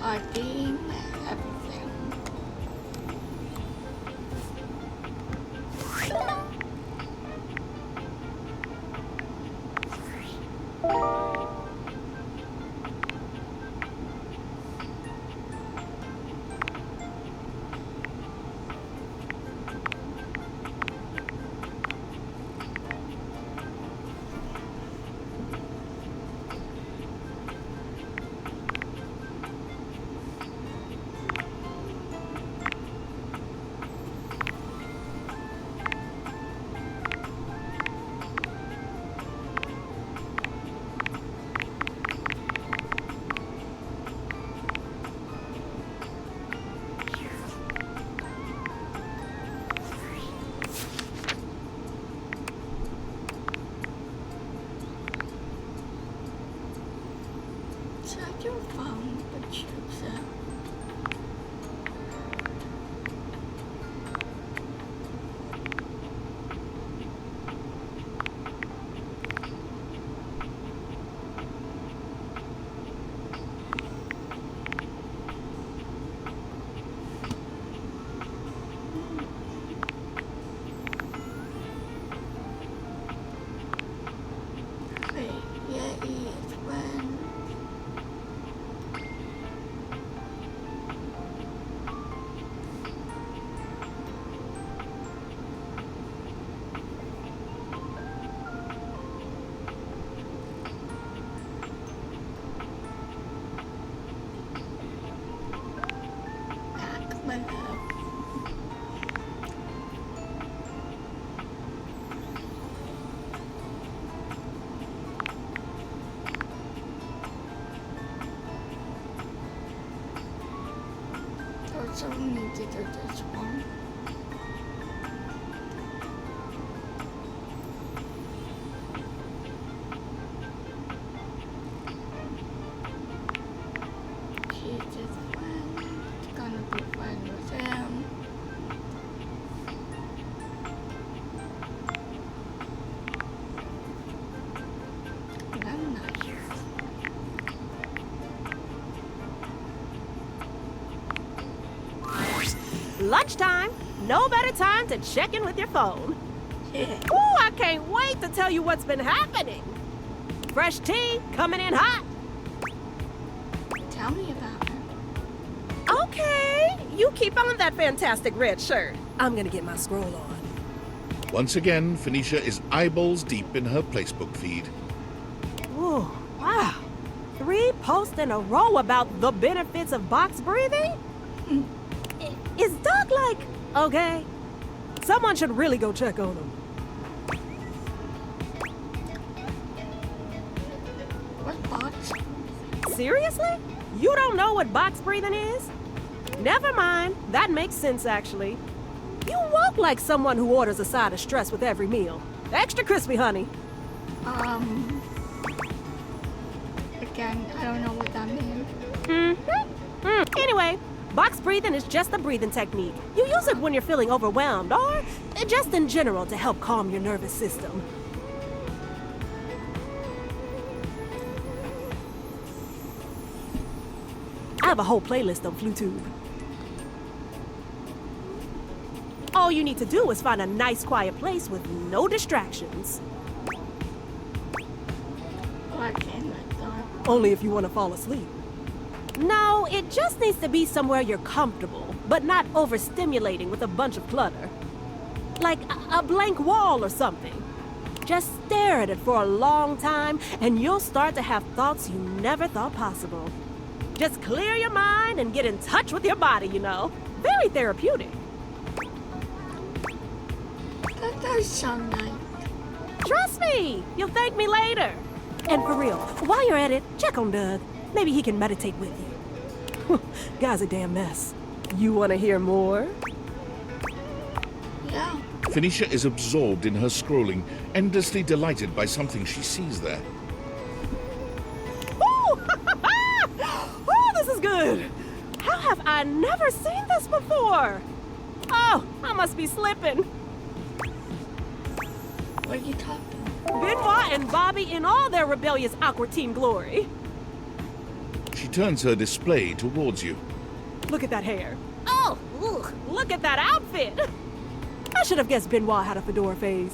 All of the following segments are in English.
Partying everything. Check your phone, but choose it. Wait, yeah, it's when. Back my love. Also need to do this one. He's his friend. It's gonna be fun with him. And I'm not sure. Lunchtime. No better time to check in with your phone. Yeah. Ooh, I can't wait to tell you what's been happening. Fresh tea coming in hot. Tell me about it. Okay, you keep on that fantastic red shirt. I'm gonna get my scroll on. Once again, Phoenicia is eyeballs deep in her Placebook feed. Ooh, wow. 3 posts in a row about the benefits of box breathing? Is Doug like, okay? Someone should really go check on him. What box? Seriously? You don't know what box breathing is? Never mind. That makes sense, actually. You walk like someone who orders a side of stress with every meal. Extra crispy, honey. Again, I don't know what that means. Anyway, box breathing is just a breathing technique. You use it when you're feeling overwhelmed or just in general to help calm your nervous system. I have a whole playlist on FluTube. All you need to do is find a nice quiet place with no distractions. Why can't I go? Only if you want to fall asleep. No, it just needs to be somewhere you're comfortable, but not overstimulating with a bunch of clutter. Like a blank wall or something. Just stare at it for a long time, and you'll start to have thoughts you never thought possible. Just clear your mind and get in touch with your body, you know. Very therapeutic. That does sound nice. Trust me, you'll thank me later. And for real, while you're at it, check on Doug. Maybe he can meditate with you. Guy's a damn mess. You want to hear more? Yeah. Phoenicia is absorbed in her scrolling, endlessly delighted by something she sees there. Ooh! Oh, this is good. How have I never seen this before? Oh, I must be slipping. What are you talking? Benoit and Bobby in all their rebellious awkward teen glory. She turns her display towards you. Look at that hair. Oh, ugh, look at that outfit. I should have guessed Benoit had a fedora phase.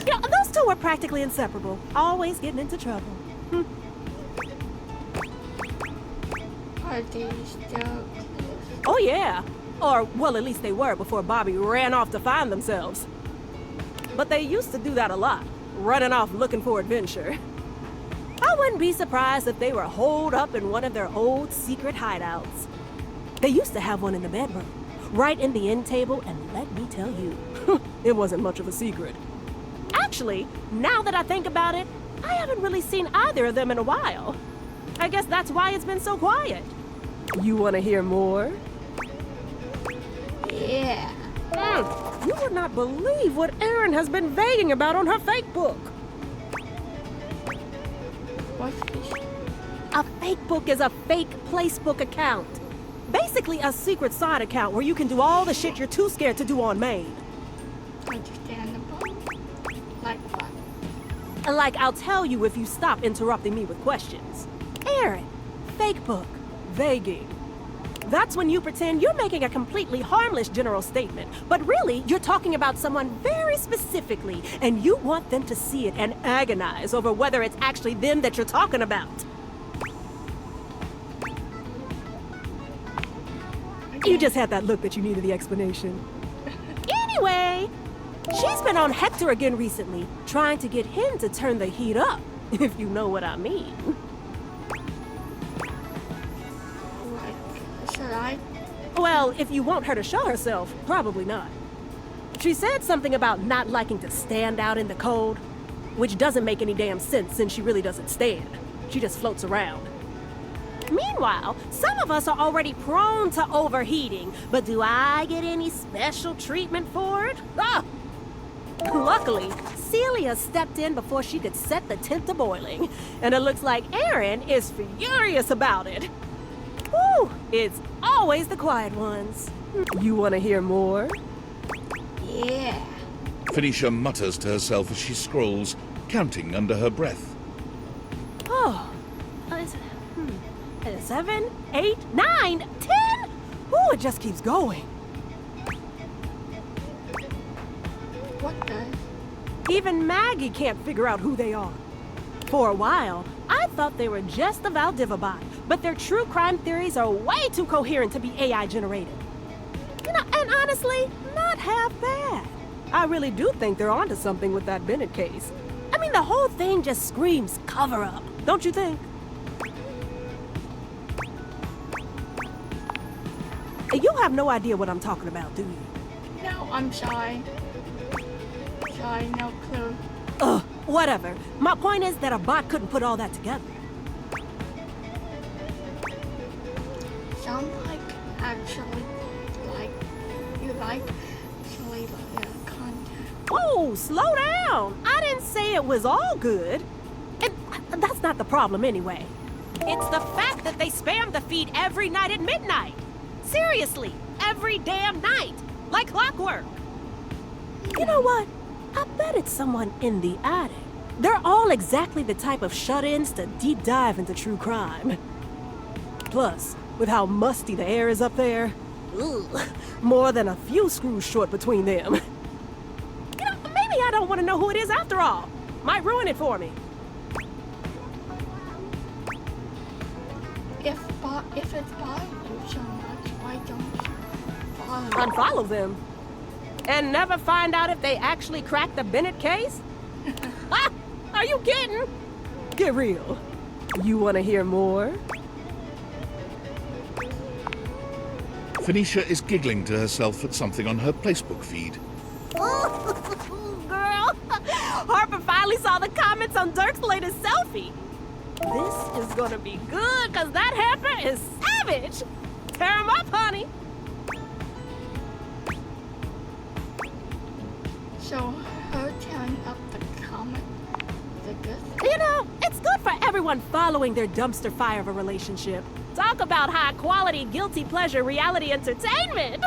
You know, those two were practically inseparable, always getting into trouble. Are they still close? Oh, yeah. Or, well, at least they were before Bobby ran off to find themselves. But they used to do that a lot, running off looking for adventure. I wouldn't be surprised if they were holed up in one of their old secret hideouts. They used to have one in the bedroom, right in the end table, and let me tell you, it wasn't much of a secret. Actually, now that I think about it, I haven't really seen either of them in a while. I guess that's why it's been so quiet. You want to hear more? Yeah. You would not believe what Erin has been vaguing about on her fake book. What's this? A fake book is a fake placebook account. Basically a secret side account where you can do all the shit you're too scared to do on main. Understandable. Like what? Like I'll tell you if you stop interrupting me with questions. Erin, fake book, vaguing. That's when you pretend you're making a completely harmless general statement, but really you're talking about someone very specifically, and you want them to see it and agonize over whether it's actually them that you're talking about. You just had that look that you needed the explanation. Anyway, she's been on Hector again recently, trying to get him to turn the heat up, if you know what I mean. Like, should I? Well, if you want her to show herself, probably not. She said something about not liking to stand out in the cold, which doesn't make any damn sense since she really doesn't stand. She just floats around. Meanwhile, some of us are already prone to overheating, but do I get any special treatment for it? Ah! Luckily, Celia stepped in before she could set the temp to boiling, and it looks like Erin is furious about it. Whew, it's always the quiet ones. You want to hear more? Yeah. Phoenicia mutters to herself as she scrolls, counting under her breath. Oh, 7, 8, 9, 10? Ooh, it just keeps going. What the? Even Maggie can't figure out who they are. For a while, I thought they were just the Valdivabot, but their true crime theories are way too coherent to be AI generated. You know, and honestly, not half bad. I really do think they're onto something with that Bennett case. I mean, the whole thing just screams cover-up, don't you think? You have no idea what I'm talking about, do you? No, I'm shy. Shy, no clue. Ugh, whatever. My point is that a bot couldn't put all that together. Sound like actually like you like actually like content. Oh, slow down! I didn't say it was all good. And that's not the problem anyway. It's the fact that they spam the feed every night at midnight. Seriously, every damn night. Like clockwork. You know what? I bet it's someone in the attic. They're all exactly the type of shut-ins to deep dive into true crime. Plus, with how musty the air is up there, ugh, more than a few screws short between them. You know, maybe I don't want to know who it is after all. Might ruin it for me. If it's bothering you so much, why don't you follow? Unfollow them. And never find out if they actually cracked the Bennett case? Ah, are you kidding? Get real. You want to hear more? Phoenicia is giggling to herself at something on her placebook feed. Girl, Harper finally saw the comments on Dirk's latest selfie. This is gonna be good, cause that hamper is savage. Tear him up, honey. So her tearing up the comment is a good thing. You know, it's good for everyone following their dumpster fire of a relationship. Talk about high-quality, guilty pleasure reality entertainment.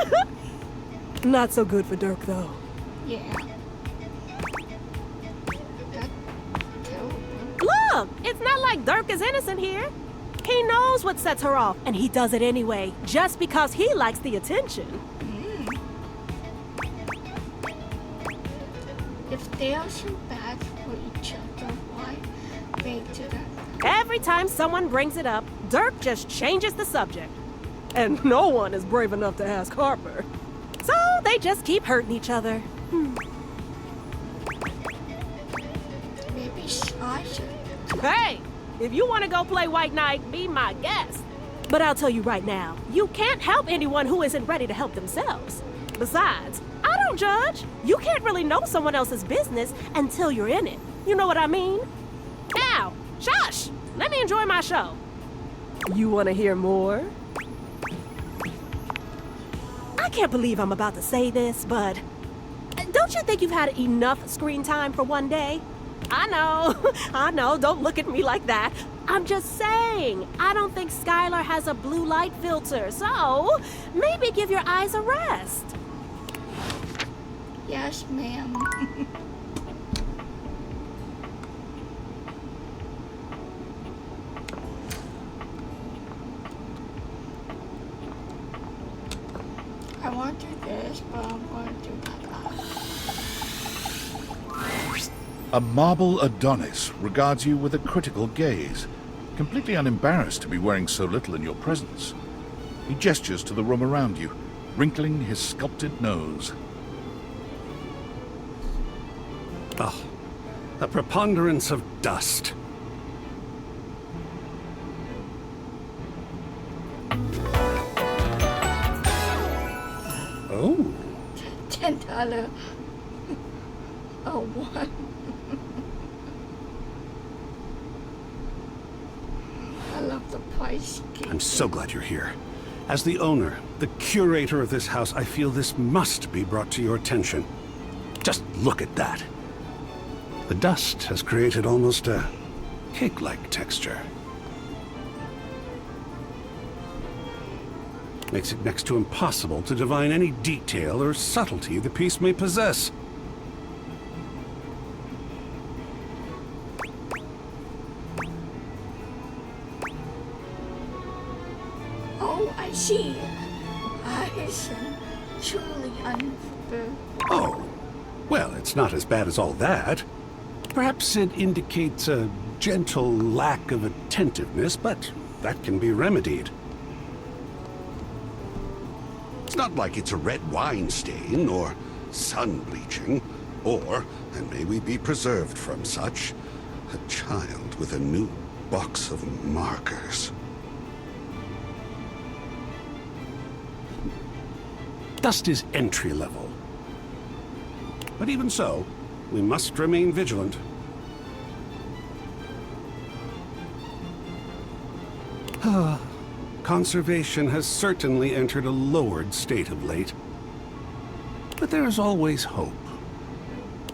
Not so good for Dirk, though. Yeah. That's terrible. Look, it's not like Dirk is innocent here. He knows what sets her off, and he does it anyway, just because he likes the attention. If they are so bad for each other, why they do that? Every time someone brings it up, Dirk just changes the subject. And no one is brave enough to ask Harper. So they just keep hurting each other. Maybe I should. Hey, if you want to go play White Knight, be my guest. But I'll tell you right now, you can't help anyone who isn't ready to help themselves. Besides, I don't judge. You can't really know someone else's business until you're in it. You know what I mean? Now, shush! Let me enjoy my show. You want to hear more? I can't believe I'm about to say this, but don't you think you've had enough screen time for one day? I know, don't look at me like that. I'm just saying, I don't think Skylar has a blue light filter, so maybe give your eyes a rest. Yes, ma'am. I want to do this, but I'm going to do that. A marble Adonis regards you with a critical gaze, completely unembarrassed to be wearing so little in your presence. He gestures to the room around you, wrinkling his sculpted nose. Oh, a preponderance of dust. Oh. $10. Oh, what? I love the price scheme. I'm so glad you're here. As the owner, the curator of this house, I feel this must be brought to your attention. Just look at that. The dust has created almost a cake-like texture. Makes it next to impossible to divine any detail or subtlety the piece may possess. Oh, I see. I see. Truly unfair. Oh, well, it's not as bad as all that. Perhaps it indicates a gentle lack of attentiveness, but that can be remedied. It's not like it's a red wine stain or sun bleaching, or, and may we be preserved from such, a child with a new box of markers. Dust is entry level. But even so, we must remain vigilant. Conservation has certainly entered a lowered state of late. But there is always hope.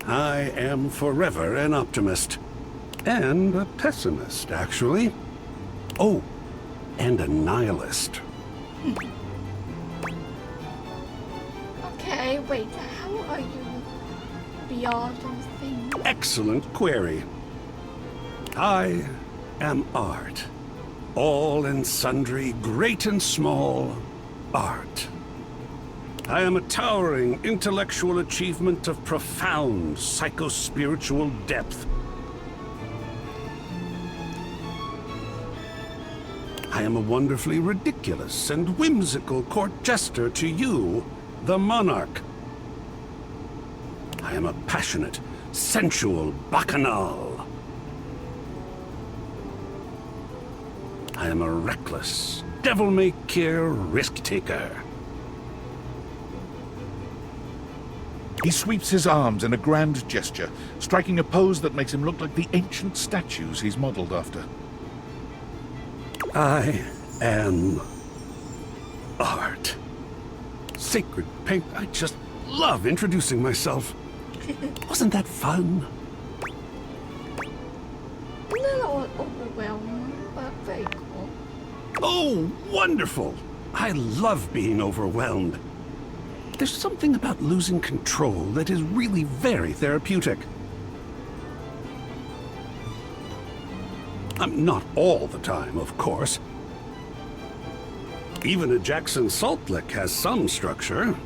I am forever an optimist. And a pessimist, actually. Oh, and a nihilist. Okay, wait, how are you beyond those things? Excellent query. I am art. All and sundry, great and small, art. I am a towering intellectual achievement of profound psycho-spiritual depth. I am a wonderfully ridiculous and whimsical court jester to you, the monarch. I am a passionate, sensual bacchanal. I am a reckless, devil-may-care risk-taker. He sweeps his arms in a grand gesture, striking a pose that makes him look like the ancient statues he's modeled after. I am art. Sacred paint. I just love introducing myself. Wasn't that fun? A little overwhelming, but very cool. Oh, wonderful! I love being overwhelmed. There's something about losing control that is really very therapeutic. Not all the time, of course. Even a Jackson Salt Lick has some structure.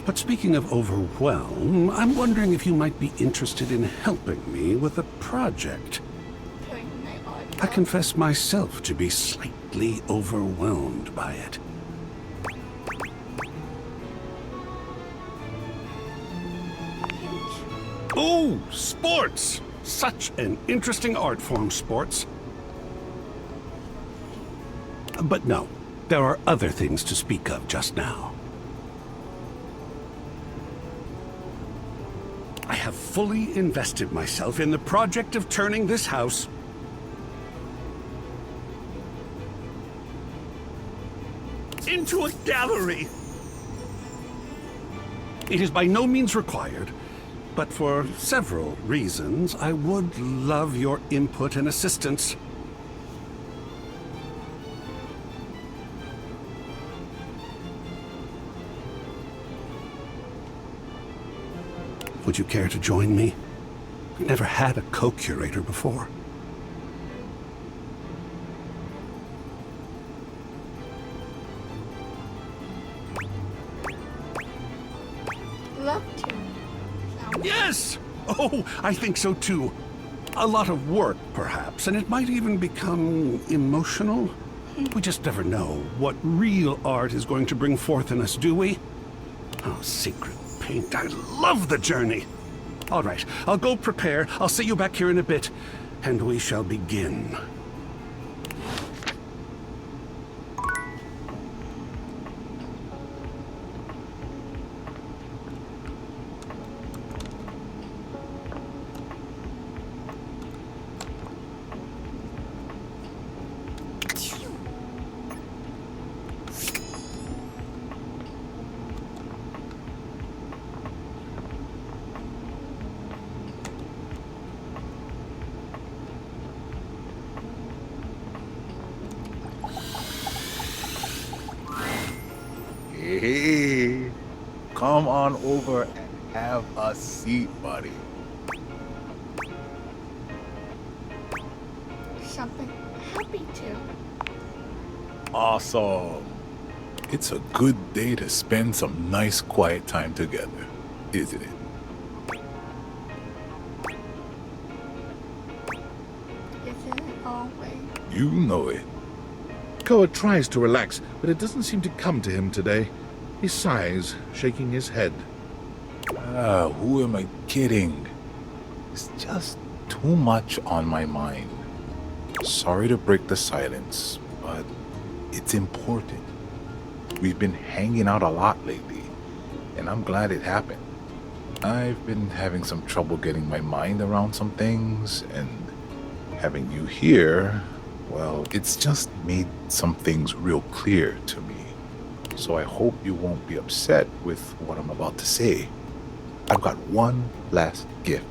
But speaking of overwhelm, I'm wondering if you might be interested in helping me with a project. Putting my art I confess myself to be slightly overwhelmed by it. Oh, sports! Such an interesting art form, sports. But no, there are other things to speak of just now. I have fully invested myself in the project of turning this house into a gallery. It is by no means required, but for several reasons, I would love your input and assistance. Would you care to join me? I've never had a co-curator before. love to. Yes! Oh, I think so too. A lot of work, perhaps, and it might even become emotional. We just never know what real art is going to bring forth in us, do we? Oh, secret paint, I love the journey. All right, I'll go prepare. I'll see you back here in a bit, and we shall begin. Hey, come on over and have a seat, buddy. Something happy to. Awesome. It's a good day to spend some nice quiet time together, isn't it? Isn't it always? You know it. Koa tries to relax, but it doesn't seem to come to him today. He sighs, shaking his head. Who am I kidding? It's just too much on my mind. Sorry to break the silence, but it's important. We've been hanging out a lot lately, and I'm glad it happened. I've been having some trouble getting my mind around some things, and having you here, well, it's just made some things real clear to me. So I hope you won't be upset with what I'm about to say. I've got one last gift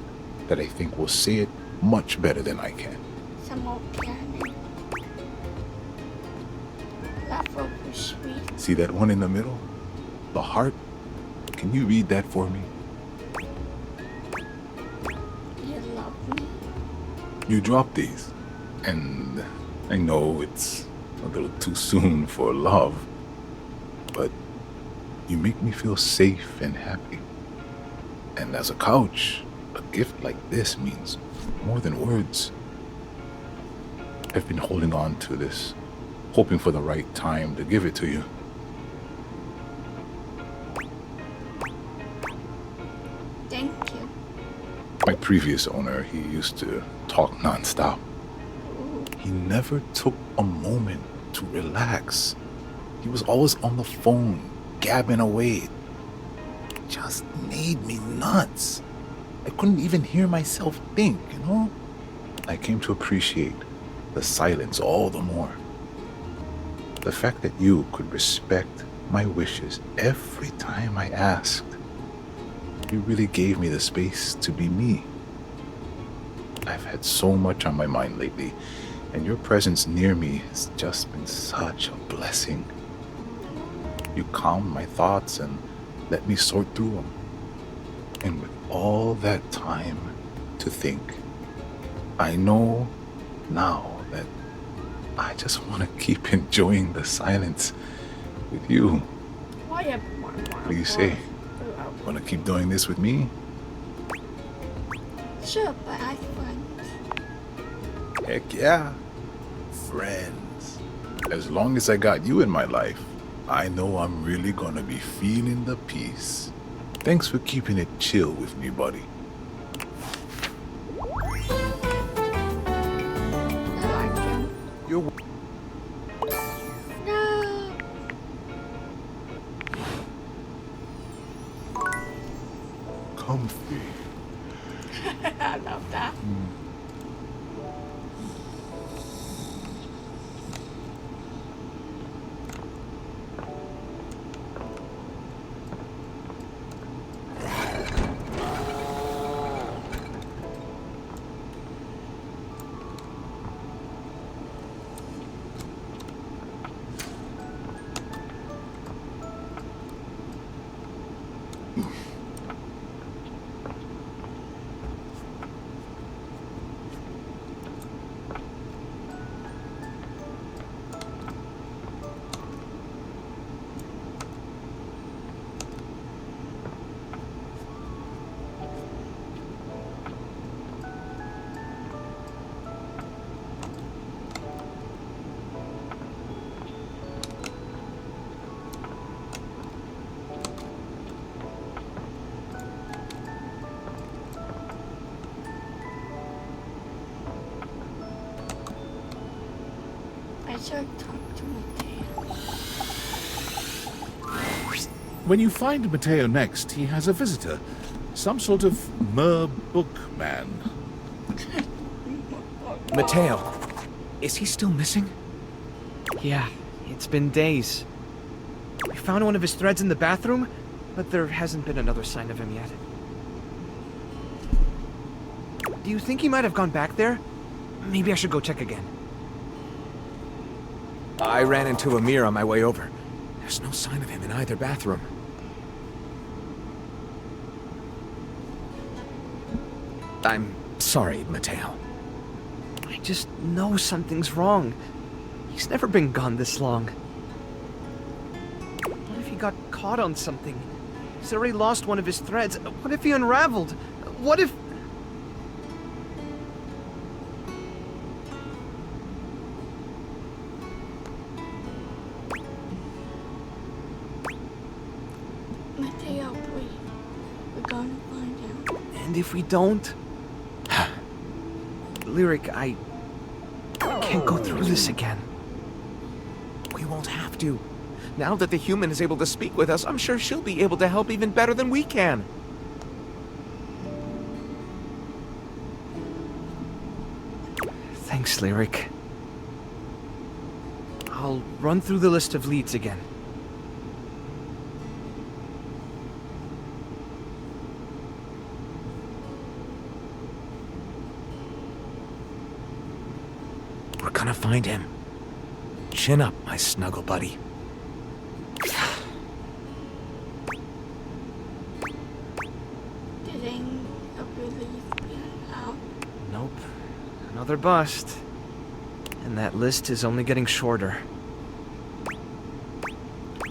that I think will say it much better than I can. Some old candy. Leftover sweet. See that one in the middle? The heart? Can you read that for me? You love me. You dropped these, and I know it's a little too soon for love, but you make me feel safe and happy. And as a couch, a gift like this means more than words. I've been holding on to this, hoping for the right time to give it to you. Thank you. My previous owner, he used to talk nonstop. He never took a moment to relax. He was always on the phone, gabbing away. It just made me nuts. I couldn't even hear myself think, you know? I came to appreciate the silence all the more. The fact that you could respect my wishes every time I asked. You really gave me the space to be me. I've had so much on my mind lately, and your presence near me has just been such a blessing. You calmed my thoughts and let me sort through them. And with all that time to think, I know now that I just want to keep enjoying the silence with you. Why am What do you say? Want to keep doing this with me? Sure, but I friends. Heck yeah. Friends. As long as I got you in my life, I know I'm really gonna be feeling the peace. Thanks for keeping it chill with me, buddy. I like him. You're No. comfy. I love that. I should talk to Mateo. When you find Mateo next, he has a visitor. Some sort of bookman. Mateo, is he still missing? Yeah, it's been days. We found one of his threads in the bathroom, but there hasn't been another sign of him yet. Do you think he might have gone back there? Maybe I should go check again. I ran into Amir on my way over. There's no sign of him in either bathroom. I'm sorry, Mateo. I just know something's wrong. He's never been gone this long. What if he got caught on something? He's already lost one of his threads. What if he unraveled? What if... Mateo, please. We're gonna find out. And if we don't... Lyric, I can't go through this again. We won't have to. Now that the human is able to speak with us, I'm sure she'll be able to help even better than we can. Thanks, Lyric. I'll run through the list of leads again. We're gonna find him. Chin up, my snuggle buddy. Didn't believe me out. Nope. Another bust. And that list is only getting shorter.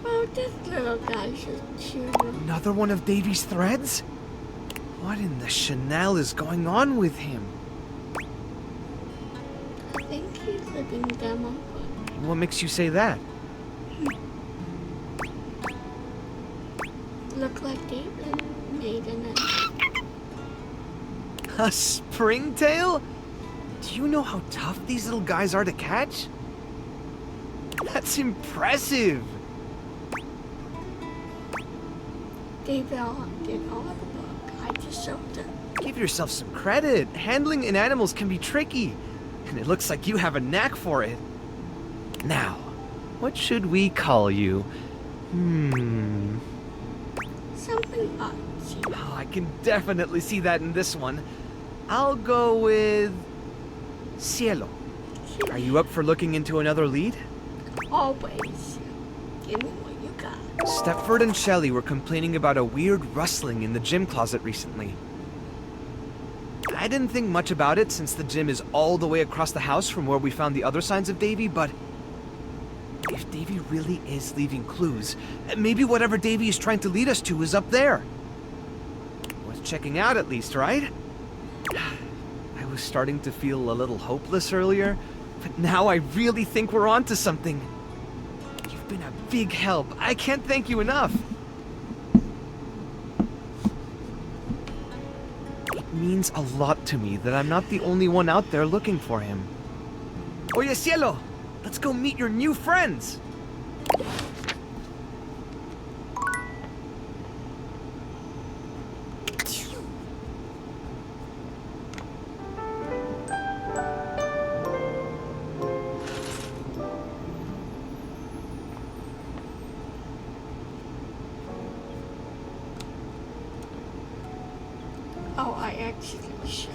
Oh, this little guy should shoot him. Another one of Davy's threads? What in the Chanel is going on with him? I think he's living demo, but What makes you say that? look like David made in it. A springtail? Do you know how tough these little guys are to catch? That's impressive! David did all of the book. I just showed him. Give yourself some credit. Handling in animals can be tricky. And it looks like you have a knack for it. Now, what should we call you? Something artsy. Oh, I can definitely see that in this one. I'll go with... Cielo. Are you up for looking into another lead? Always. Give me what you got. Stepford and Shelley were complaining about a weird rustling in the gym closet recently. I I didn't think much about it since the gym is all the way across the house from where we found the other signs of Davy, but if Davy really is leaving clues, maybe whatever Davy is trying to lead us to is up there. Worth checking out at least, right? I was starting to feel a little hopeless earlier, but now I really think we're onto something. You've been a big help. I can't thank you enough. It means a lot to me that I'm not the only one out there looking for him. Oye, Cielo! Let's go meet your new friends! Oh, I actually should.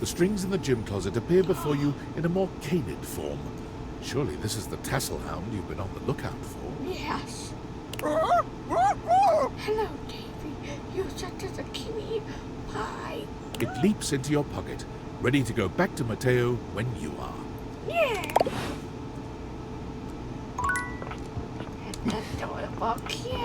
The strings in the gym closet appear before you in a more canid form. Surely this is the tassel hound you've been on the lookout for. Yes. Hello, Davy. You're such as a kiwi pie. It leaps into your pocket, ready to go back to Mateo when you are. Yeah. And adorable cute.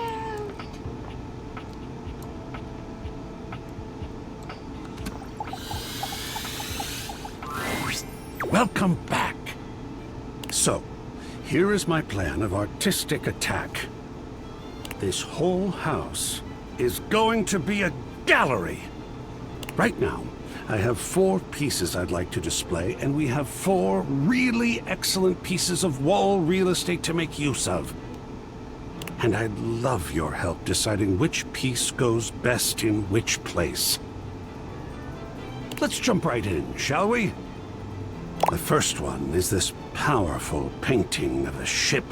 Welcome back. So, here is my plan of artistic attack. This whole house is going to be a gallery. Right now, I have 4 pieces I'd like to display, and we have 4 really excellent pieces of wall real estate to make use of. And I'd love your help deciding which piece goes best in which place. Let's jump right in, shall we? The first one is this powerful painting of a ship.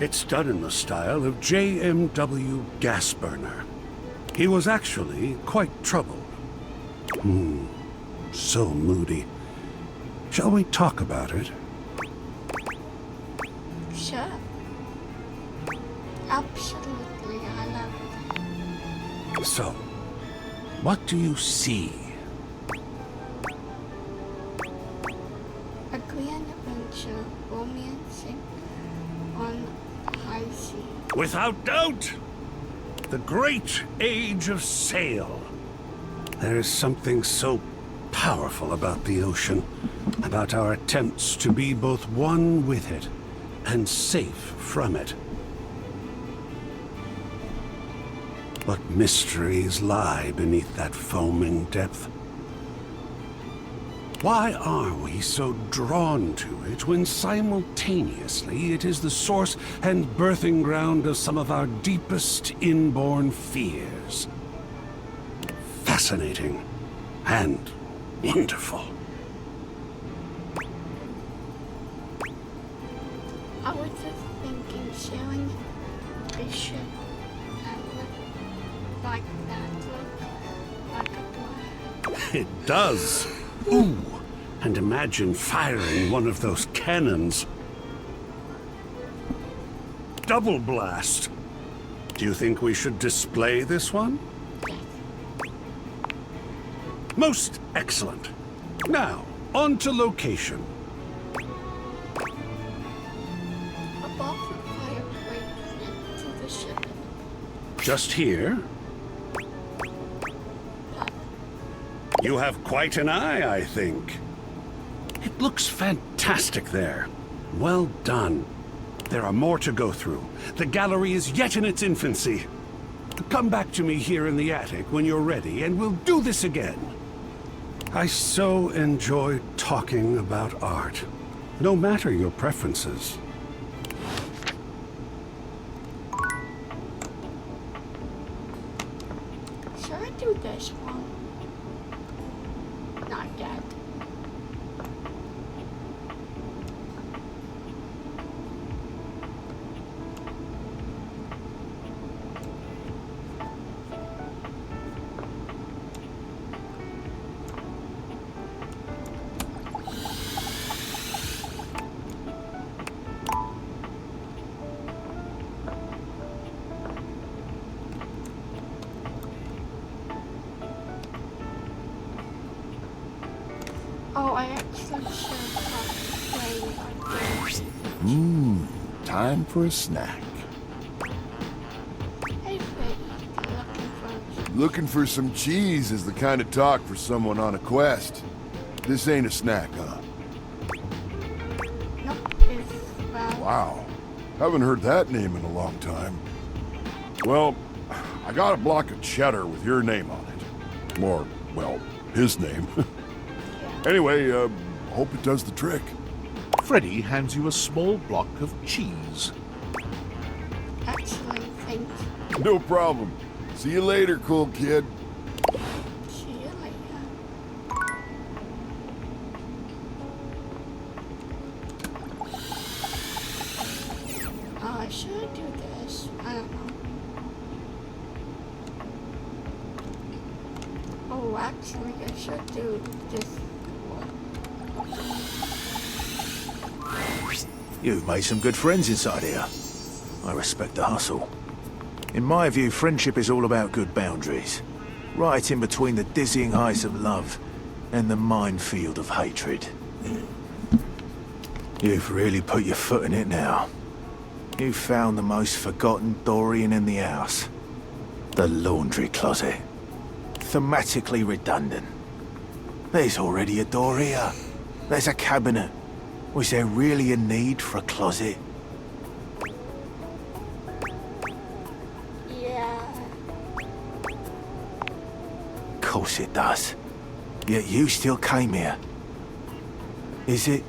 It's done in the style of J.M.W. Gasburner. He was actually quite troubled. So moody. Shall we talk about it? Sure. Absolutely, I love it. So, what do you see? A grand adventure romancing on the high sea. Without doubt, the great age of sail. There is something so powerful about the ocean, about our attempts to be both one with it and safe from it. What mysteries lie beneath that foaming depth? Why are we so drawn to it when simultaneously it is the source and birthing ground of some of our deepest inborn fears? Fascinating and wonderful. I was just thinking sharing a ship that looked like that, looked like a black. It does. Ooh, and imagine firing one of those cannons. Double blast. Do you think we should display this one? Most excellent. Now, on to location. Above the fireplace into the ship. Just here? You have quite an eye, I think. It looks fantastic there. Well done. There are more to go through. The gallery is yet in its infancy. Come back to me here in the attic when you're ready, and we'll do this again. I so enjoy talking about art, no matter your preferences. Should I do this one? Not yet. I actually should have played again. Time for a snack. Hey, Freddy, looking for Looking for some cheese is the kind of talk for someone on a quest. This ain't a snack, huh? Nope, it's well. Wow. Haven't heard that name in a long time. Well, I got a block of cheddar with your name on it. Or, well, his name. Anyway, hope it does the trick. Freddy hands you a small block of cheese. Actually, thanks. No problem. See you later, cool kid. See you later. Should I do this? I don't know. Oh, actually, I should do this one. You've made some good friends inside here. I respect the hustle. In my view, friendship is all about good boundaries. Right in between the dizzying heights of love and the minefield of hatred. You've really put your foot in it now. You've found the most forgotten Dorian in the house. The laundry closet. Thematically redundant. There's already a door here. There's a cabinet. Was there really a need for a closet? Yeah. Of course it does. Yet you still came here. Is it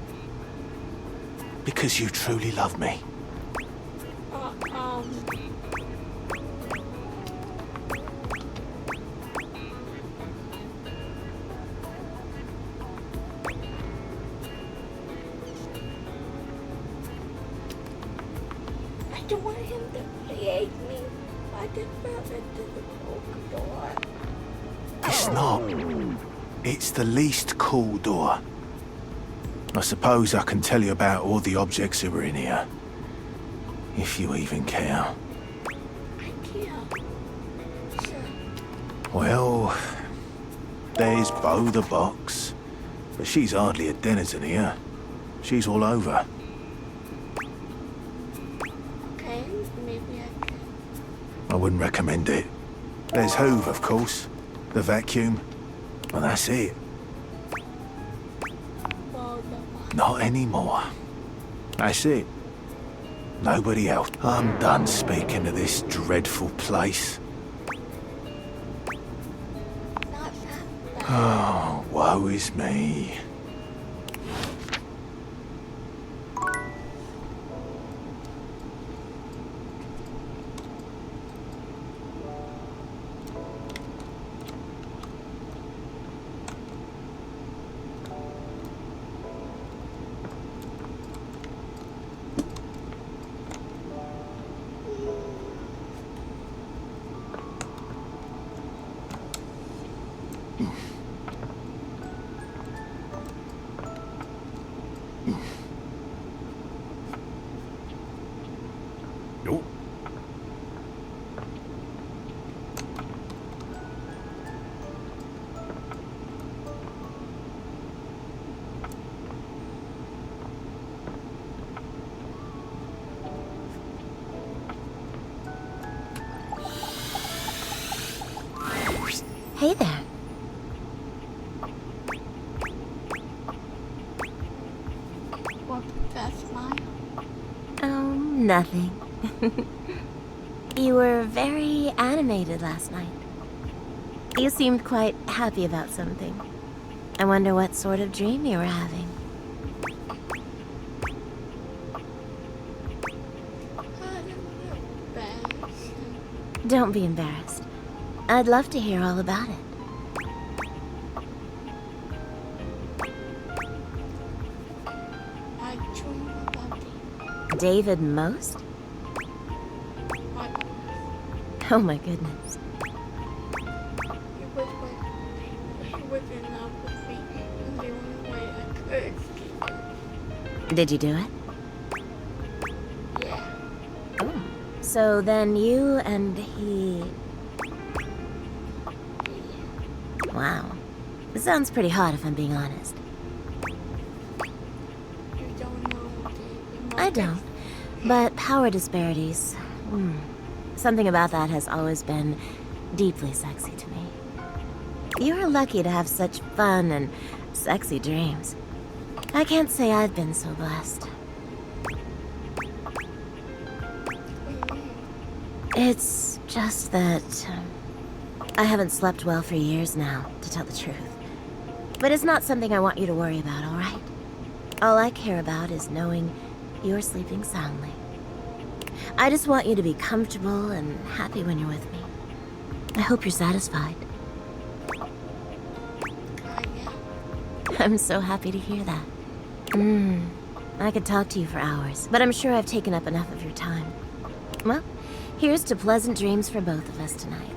because you truly love me? I don't want him to create me. I just fell into the cold door. It's not. It's the least cool door. I suppose I can tell you about all the objects that were in here. If you even care. I can't. Sure. Well, there's Bo the Box. But she's hardly a denizen here. She's all over. Okay, maybe I can. I wouldn't recommend it. There's Hoove, of course. The vacuum. Well, that's it. Well, Not anymore. That's it. Nobody else. I'm done speaking of this dreadful place. not that bad. Oh, woe is me. Nope. Hey there. What's that smile? Oh, nothing. You were very animated last night. You seemed quite happy about something. I wonder what sort of dream you were having. I don't know. Bad. Don't be embarrassed. I'd love to hear all about it. I dream about it. David Most? What? Oh my goodness. He was in love with me, and the only way I could escape him. Did you do it? Yeah. Oh. So then you and he... Wow. It sounds pretty hot if I'm being honest. I don't. But power disparities. Something about that has always been deeply sexy to me. You're lucky to have such fun and sexy dreams. I can't say I've been so blessed. It's just that I haven't slept well for years now, to tell the truth. But it's not something I want you to worry about, all right? All I care about is knowing you're sleeping soundly. I just want you to be comfortable and happy when you're with me. I hope you're satisfied. I'm so happy to hear that. I could talk to you for hours, but I'm sure I've taken up enough of your time. Well, here's to pleasant dreams for both of us tonight.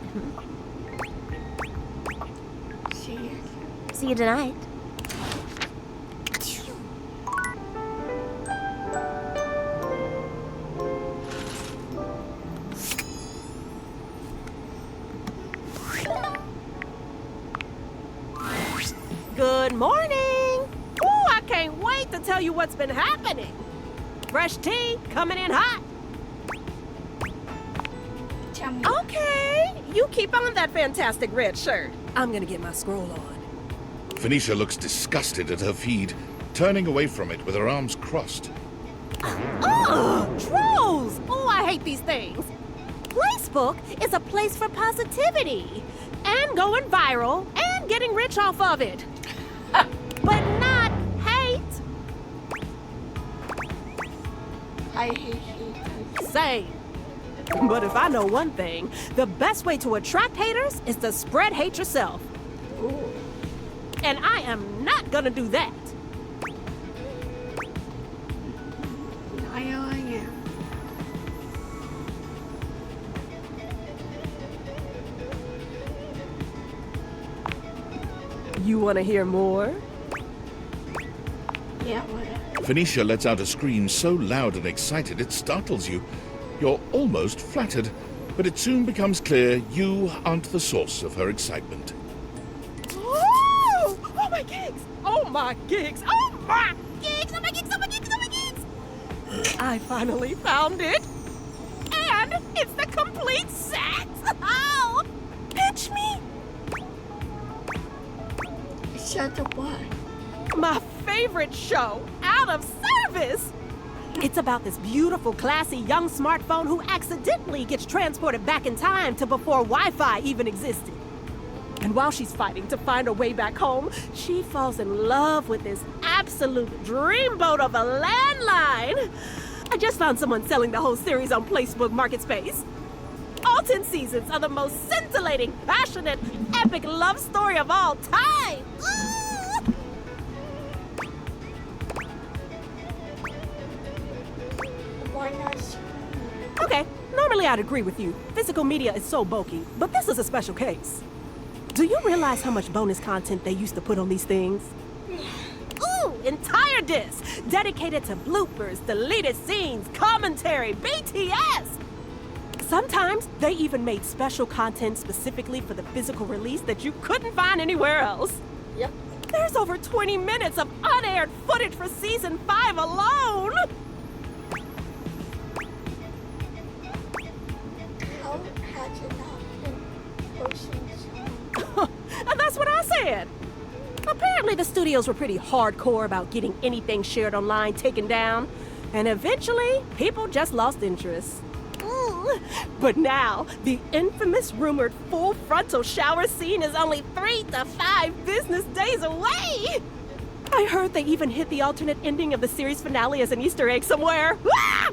See you. See you tonight. Good morning! Ooh, I can't wait to tell you what's been happening. Fresh tea coming in hot. Tell me. Okay, you keep on that fantastic red shirt. I'm gonna get my scroll on. Phoenicia looks disgusted at her feed, turning away from it with her arms crossed. Ugh, trolls! Oh, I hate these things. Facebook is a place for positivity and going viral and getting rich off of it. But not hate. I hate haters. Same. But if I know one thing, the best way to attract haters is to spread hate yourself. Ooh. And I am not gonna do that. I am. You wanna hear more? Yeah, whatever. Phoenicia lets out a scream so loud and excited it startles you. You're almost flattered, but it soon becomes clear you aren't the source of her excitement. Oh my gigs! Oh my gigs! Oh my gigs! Oh my gigs! Oh my gigs! Oh my gigs! I finally found it! And it's the complete set! Oh! Pitch me! Shut the what? My favorite show, Out of Service! It's about this beautiful, classy young smartphone who accidentally gets transported back in time to before Wi-Fi even existed. And while she's fighting to find her way back home, she falls in love with this absolute dreamboat of a landline. I just found someone selling the whole series on Facebook Marketspace. All 10 seasons are the most scintillating, passionate, epic love story of all time. Why not scream? Okay, normally I'd agree with you. Physical media is so bulky, but this is a special case. Do you realize how much bonus content they used to put on these things? Ooh, entire discs dedicated to bloopers, deleted scenes, commentary, BTS! Sometimes they even made special content specifically for the physical release that you couldn't find anywhere else. Yep. There's over 20 minutes of unaired footage for season 5 alone! How had you not been posting And that's what I said. Apparently the studios were pretty hardcore about getting anything shared online taken down, and eventually people just lost interest. Ooh. But now, the infamous rumored full frontal shower scene is only 3 to 5 business days away! I heard they even hit the alternate ending of the series finale as an Easter egg somewhere. Ah!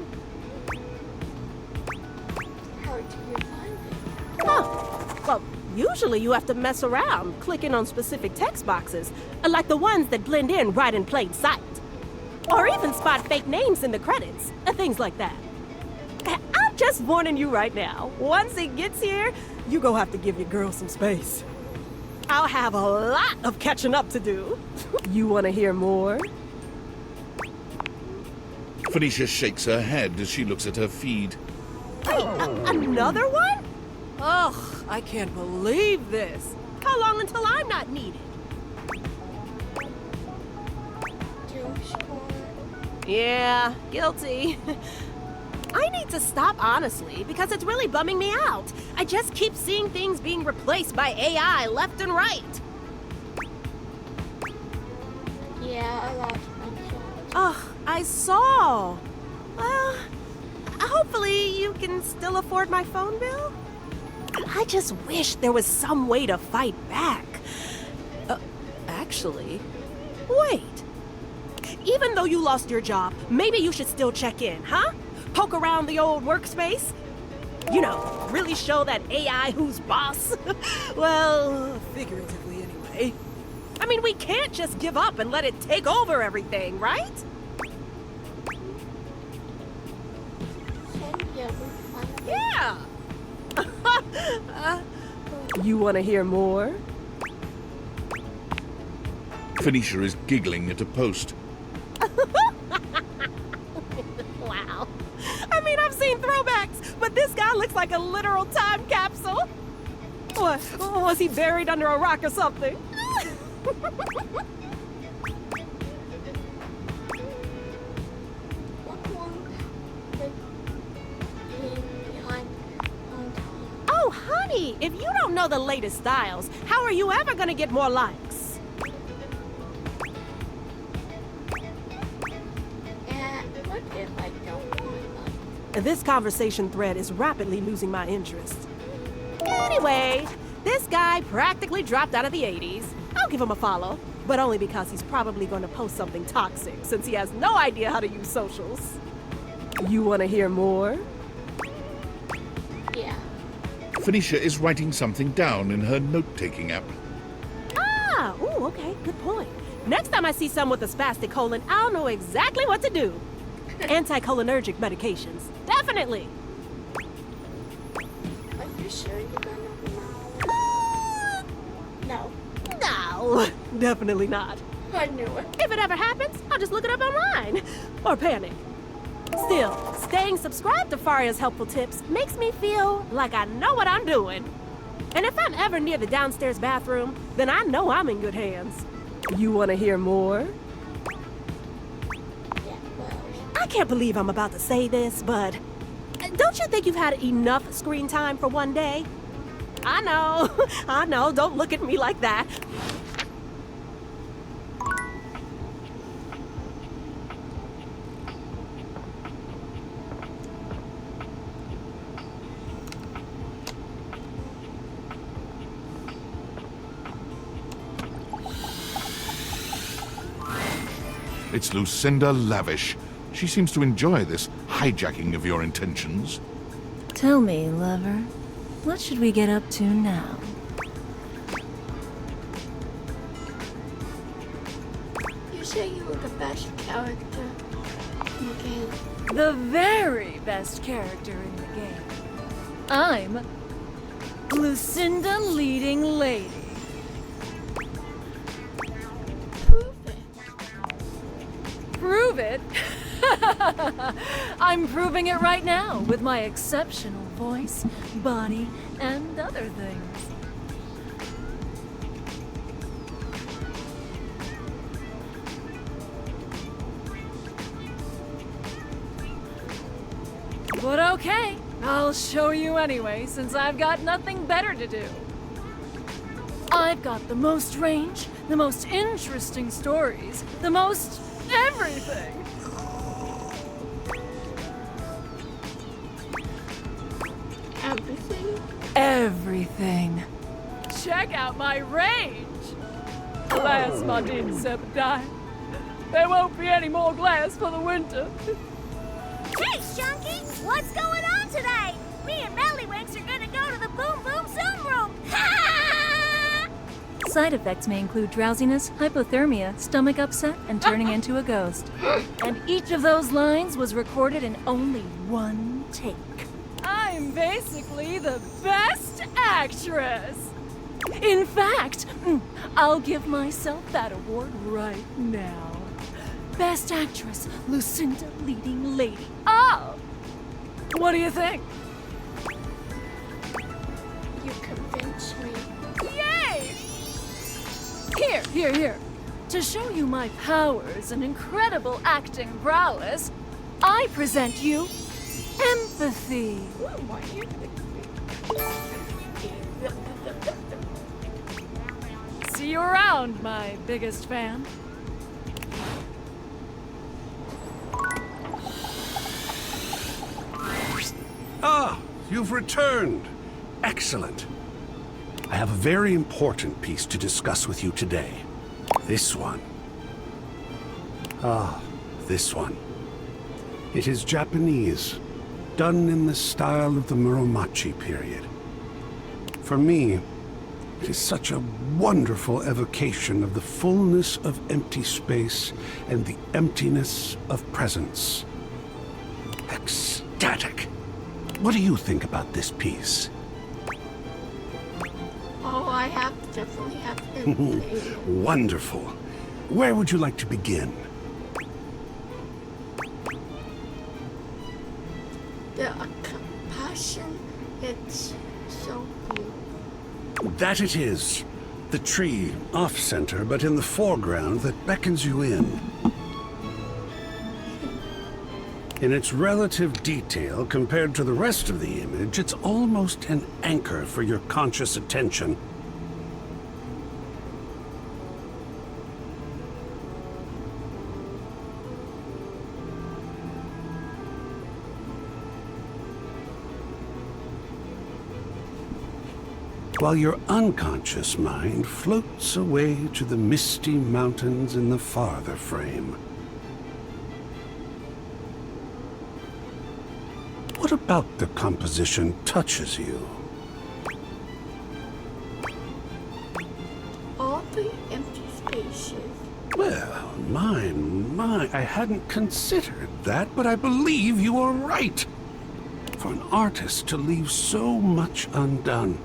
How do you find it? Oh, well, usually you have to mess around, clicking on specific text boxes, like the ones that blend in right in plain sight. Or even spot fake names in the credits, things like that. I'm just warning you right now, once it gets here, you gon' have to give your girl some space. I'll have a lot of catching up to do. You wanna hear more? Phoenicia shakes her head as she looks at her feed. Wait, another one? Ugh, I can't believe this. How long until I'm not needed? Doom Squad. Yeah, guilty. I need to stop, honestly, because it's really bumming me out. I just keep seeing things being replaced by AI left and right. Yeah, I lost my job. Oh, I saw. Well, hopefully you can still afford my phone bill. I just wish there was some way to fight back. Actually, wait. Even though you lost your job, maybe you should still check in, huh? Poke around the old workspace? You know, really show that AI who's boss. Well, figuratively anyway. I mean, we can't just give up and let it take over everything, right? Yeah. You want to hear more? Phoenicia is giggling at a post. Wow. I mean, I've seen throwbacks, but this guy looks like a literal time capsule. What? Was he buried under a rock or something? Oh, honey, if you don't know the latest styles, how are you ever gonna get more likes? And what if I don't want This conversation thread is rapidly losing my interest. Anyway, this guy practically dropped out of the 80s. I'll give him a follow, but only because he's probably going to post something toxic since he has no idea how to use socials. You want to hear more? Yeah. Phoenicia is writing something down in her note-taking app. Ah, ooh, okay, good point. Next time I see someone with a spastic colon, I'll know exactly what to do. Anticholinergic medications, definitely. Are you sure you're gonna No. No, definitely not. I knew it. If it ever happens, I'll just look it up online. Or panic. Still, staying subscribed to Faria's helpful tips makes me feel like I know what I'm doing. And if I'm ever near the downstairs bathroom, then I know I'm in good hands. You want to hear more? Yeah, well. I can't believe I'm about to say this, but don't you think you've had enough screen time for one day? I know, I know, don't look at me like that. It's Lucinda Lavish. She seems to enjoy this hijacking of your intentions. Tell me, lover, what should we get up to now? You say you were the best character in the game. The very best character in the game. I'm Lucinda Leading Lady. Prove it. Prove it? I'm proving it right now with my exceptional voice, body, and other things. But okay, I'll show you anyway, since I've got nothing better to do. I've got the most range, the most interesting stories, the most everything. Everything? Everything. Check out my range. Alas, my dear Septime. There won't be any more glass for the winter. Hey, Shunky! What's going on today? Me and Mellywinks are gonna go to the Boom Boom Zoom Room! Side effects may include drowsiness, hypothermia, stomach upset, and turning into a ghost. And each of those lines was recorded in only one take. I'm basically the best actress! In fact, I'll give myself that award right now. Best Actress, Lucinda Leading Lady. Oh! What do you think? You convinced me. Yay! Here. To show you my powers and incredible acting prowess, I present you empathy. See you around, my biggest fan. Ah, you've returned. Excellent. I have a very important piece to discuss with you today. This one. Ah, this one. It is Japanese, done in the style of the Muromachi period. For me, it is such a wonderful evocation of the fullness of empty space and the emptiness of presence. Ecstatic. What do you think about this piece? Oh, I definitely have to play. Wonderful. Where would you like to begin? The compassion, it's so cool. That it is. The tree, off-center, but in the foreground that beckons you in. In its relative detail compared to the rest of the image, it's almost an anchor for your conscious attention. While your unconscious mind floats away to the misty mountains in the farther frame. What about the composition touches you? All the empty spaces. Well, my, I hadn't considered that, but I believe you are right. For an artist to leave so much undone,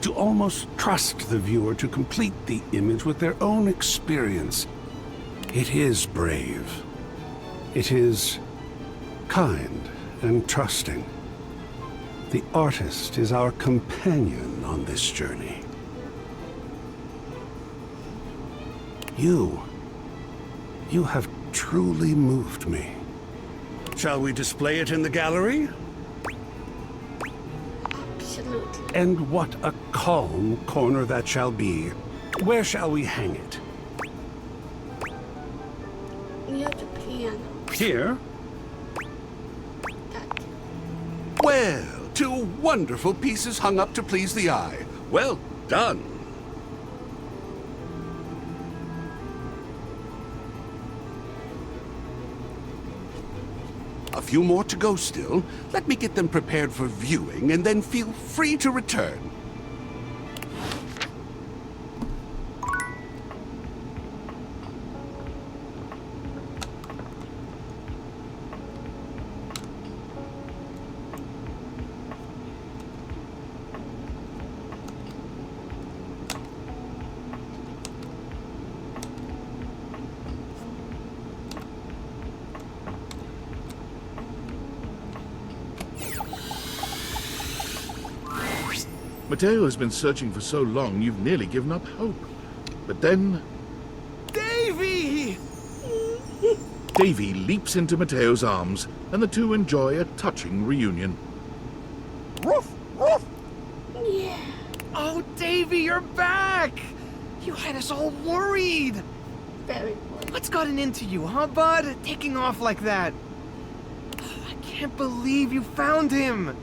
to almost trust the viewer to complete the image with their own experience, it is brave. It is kind and trusting. The artist is our companion on this journey. You have truly moved me. Shall we display it in the gallery? Absolutely. And what a calm corner that shall be. Where shall we hang it? Near the piano. Here? That. Well, 2 wonderful pieces hung up to please the eye. Well done. A few more to go still. Let me get them prepared for viewing, and then feel free to return. Mateo has been searching for so long, you've nearly given up hope. But then... Davy! Davy leaps into Mateo's arms, and the two enjoy a touching reunion. Woof, woof. Yeah. Oh, Davy, you're back! You had us all worried. Very good. What's gotten into you, huh, bud? Taking off like that. Oh, I can't believe you found him.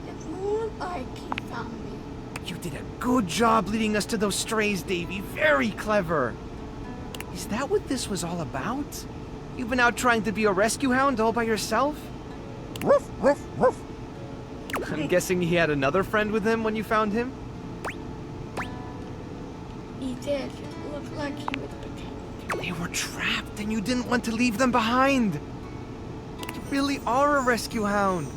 It's more like he found me. You did a good job leading us to those strays, Davy. Very clever. Is that what this was all about? You've been out trying to be a rescue hound all by yourself? Woof, woof, woof. I'm guessing he had another friend with him when you found him? He did. It looked like he was protected. They were trapped and you didn't want to leave them behind. You really are a rescue hound.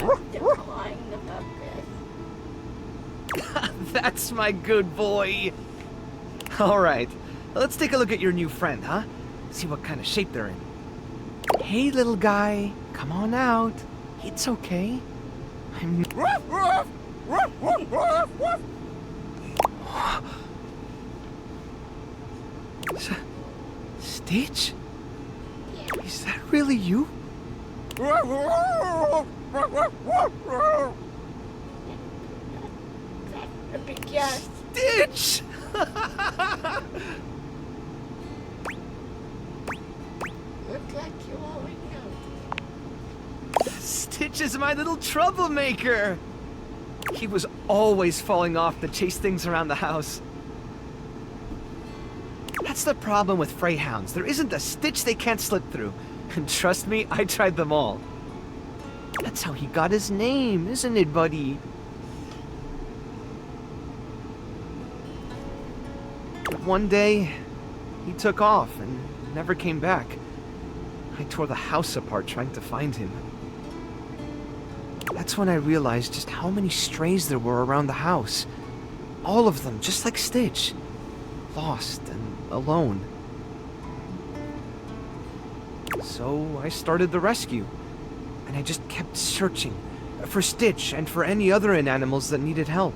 Oh, they're flying about this. That's my good boy. All right, let's take a look at your new friend, huh? See what kind of shape they're in. Hey, little guy, come on out. It's okay. I'm... Woof, woof. Stitch? Is that really you? A big yes. Stitch! Look like you already know. Stitch is my little troublemaker. He was always falling off to chase things around the house. That's the problem with Freyhounds. There isn't a stitch they can't slip through. And trust me, I tried them all. That's how he got his name, isn't it, buddy? But one day, he took off and never came back. I tore the house apart trying to find him. That's when I realized just how many strays there were around the house. All of them, just like Stitch. Lost and alone. So I started the rescue. And I just kept searching for Stitch and for any other animals that needed help.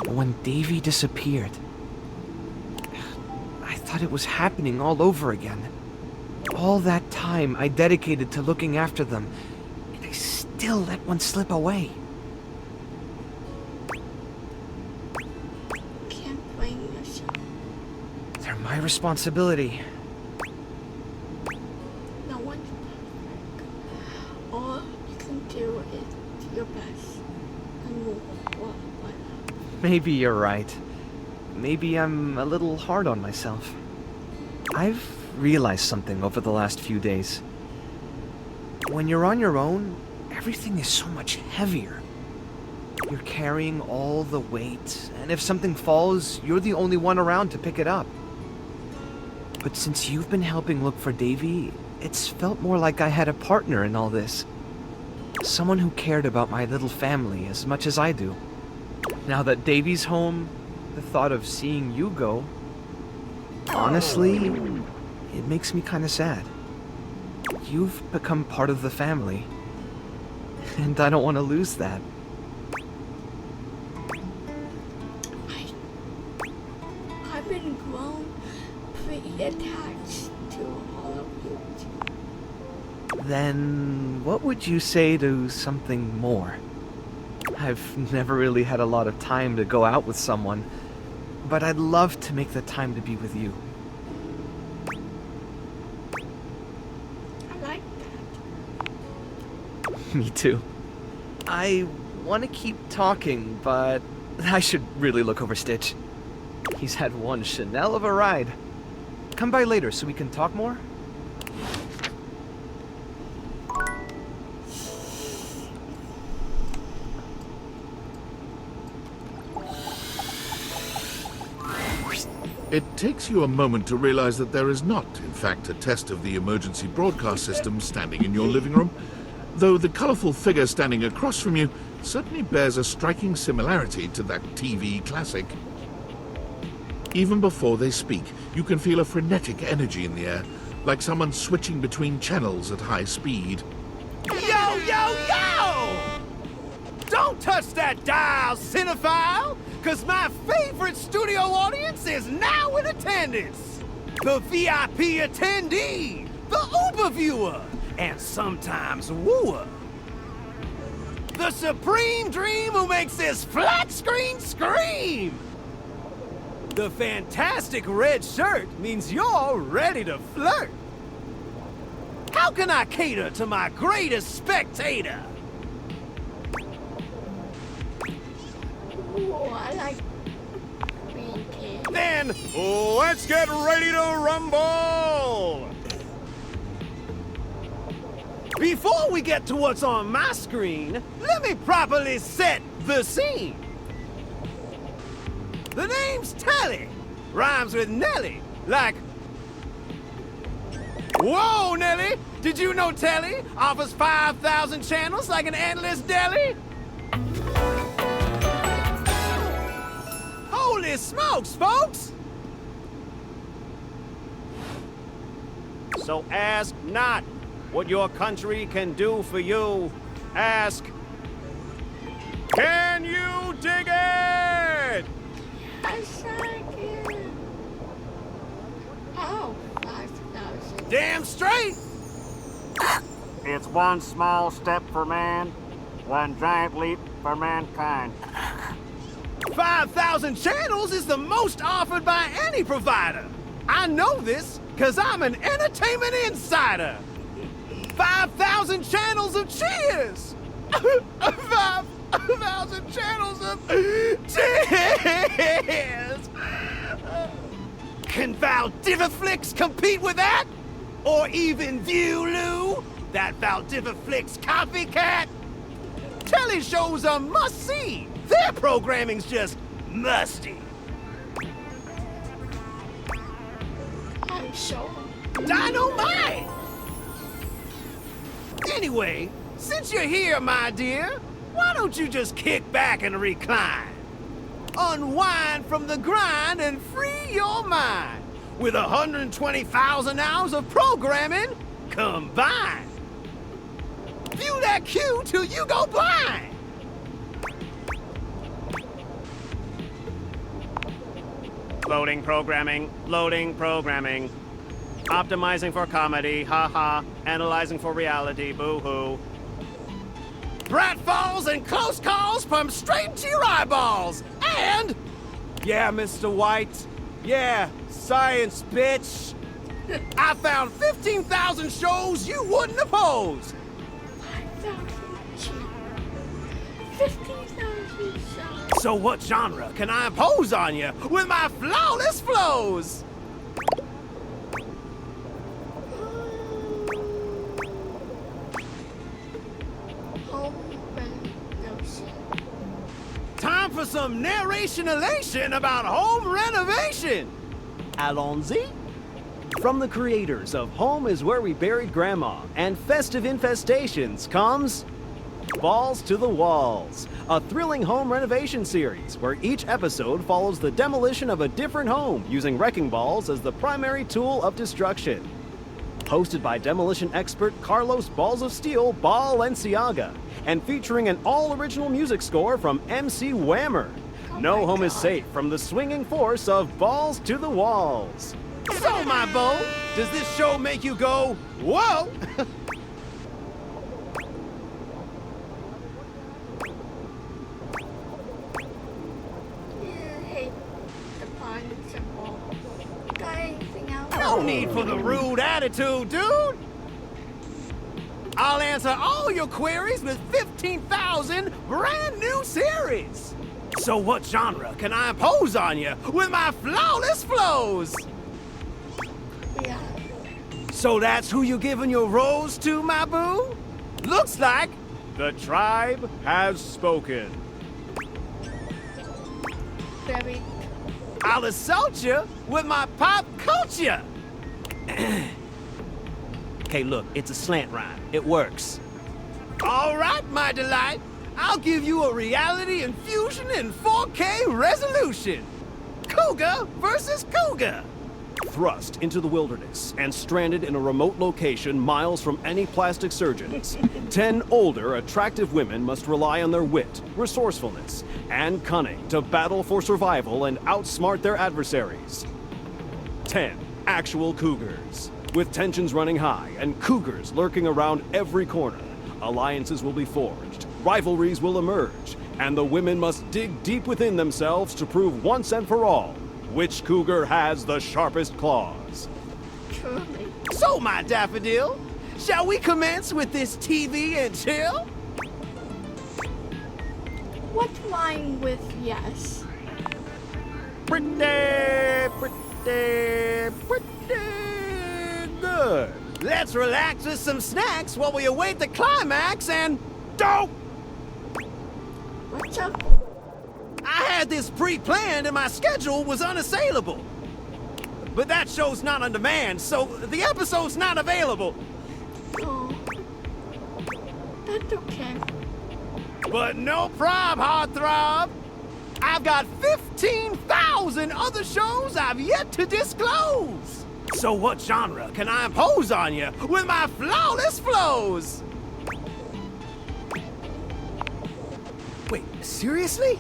When Davy disappeared, I thought it was happening all over again. All that time I dedicated to looking after them, and I still let one slip away. Can't blame yourself. They're my responsibility. No one's perfect. All you can do is your best. And what? Maybe you're right. Maybe I'm a little hard on myself. I've realized something over the last few days. When you're on your own, everything is so much heavier. You're carrying all the weight, and if something falls, you're the only one around to pick it up. But since you've been helping look for Davy, it's felt more like I had a partner in all this. Someone who cared about my little family as much as I do. Now that Davy's home, the thought of seeing you go, honestly, it makes me kind of sad. You've become part of the family, and I don't want to lose that. I've been grown pretty attached to all of you. Then what would you say to something more? I've never really had a lot of time to go out with someone, but I'd love to make the time to be with you. I like that. Me too. I want to keep talking, but I should really look over Stitch. He's had one Chanel of a ride. Come by later so we can talk more? It takes you a moment to realize that there is not, in fact, a test of the emergency broadcast system standing in your living room, though the colorful figure standing across from you certainly bears a striking similarity to that TV classic. Even before they speak, you can feel a frenetic energy in the air, like someone switching between channels at high speed. Yo, yo, yo! Don't touch that dial, cinephile! Because my favorite studio audience is now in attendance! The VIP attendee, the Uber viewer, and sometimes wooer. The supreme dream who makes this flat screen scream! The fantastic red shirt means you're ready to flirt. How can I cater to my greatest spectator? Ooh, I like green tea. Then, let's get ready to rumble! Before we get to what's on my screen, let me properly set the scene. The name's Telly. Rhymes with Nelly, like... Whoa, Nelly! Did you know Telly offers 5,000 channels like an endless deli? Holy smokes, folks! So ask not what your country can do for you. Ask, Dig it! I like it. Oh, 5,000. Damn straight! It's one small step for man, one giant leap for mankind. 5,000 channels is the most offered by any provider. I know this because I'm an entertainment insider. 5,000 channels of cheers! 5,000 channels of cheers! Can Valdiviflix compete with that? Or even Viewloo? That Valdiviflix copycat? Telly shows are must-see. Their programming's just musty. I'm sure. Dynamite! Anyway, since you're here, my dear, why don't you just kick back and recline? Unwind from the grind and free your mind with 120,000 hours of programming combined. View that cue till you go blind. Loading programming, loading programming. Optimizing for comedy, haha. Analyzing for reality, boo-hoo. Pratfalls and close calls from straight to your eyeballs. And, yeah, Mr. White. Yeah, science, bitch. I found 15,000 shows you wouldn't oppose. 50,000 shows. So what genre can I impose on you with my flawless flows? Home renovation. Time for some narration elation about home renovation. Allons-y. From the creators of Home is Where We Buried Grandma and Festive Infestations comes Balls to the Walls, a thrilling home renovation series where each episode follows the demolition of a different home using wrecking balls as the primary tool of destruction. Hosted by demolition expert Carlos Balls of Steel Balenciaga and featuring an all-original music score from MC Whammer. No home is safe from the swinging force of Balls to the Walls. So, my beau, does this show make you go, whoa? You hate the fun symbol. Got anything else? No need for the rude attitude, dude. I'll answer all your queries with 15,000 brand new series. So what genre can I impose on you with my flawless flows? Yeah. So that's who you giving your rose to, my boo? Looks like the tribe has spoken. Very. I'll assault you with my pop culture. Okay, look, it's a slant rhyme. It works. All right, my delight. I'll give you a reality infusion in 4K resolution. Cougar versus Cougar. Thrust into the wilderness and stranded in a remote location miles from any plastic surgeons, 10 older, attractive women must rely on their wit, resourcefulness, and cunning to battle for survival and outsmart their adversaries. 10 actual cougars. With tensions running high and cougars lurking around every corner, alliances will be forged, rivalries will emerge, and the women must dig deep within themselves to prove once and for all which cougar has the sharpest claws. Truly. So, my daffodil, shall we commence with this TV and chill? What line with yes? Pretty good. Let's relax with some snacks while we await the climax and don't. What's up? I had this pre-planned and my schedule was unassailable. But that show's not on demand, so the episode's not available. Oh. That's okay. But no prob, heartthrob. I've got 15,000 other shows I've yet to disclose. So what genre can I impose on you with my flawless flows? Wait, seriously?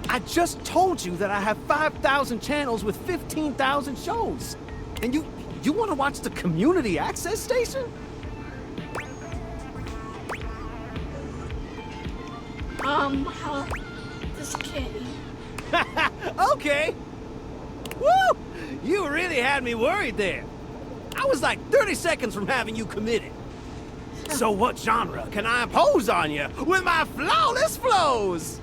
I just told you that I have 5,000 channels with 15,000 shows. And you want to watch the community access station? Just kidding. Okay. Woo! You really had me worried there. I was like 30 seconds from having you committed. So what genre can I impose on you with my flawless flows?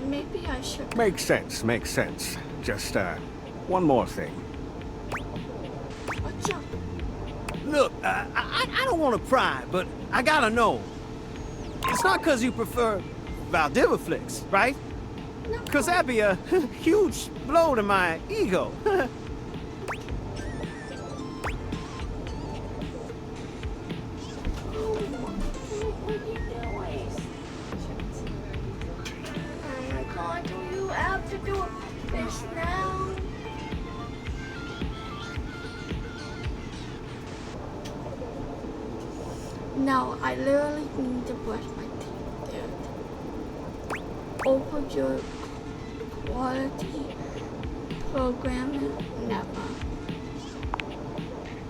Maybe I should. Makes sense, makes sense. Just, one more thing. What's up? Look, I don't want to pry, but I gotta know. It's not because you prefer Valdiva flicks, right? No. Because that'd be a huge blow to my ego. What are you doing? Oh my god, do you have to do this now? No, I literally need to brush my teeth, dude. Over your quality programming, never.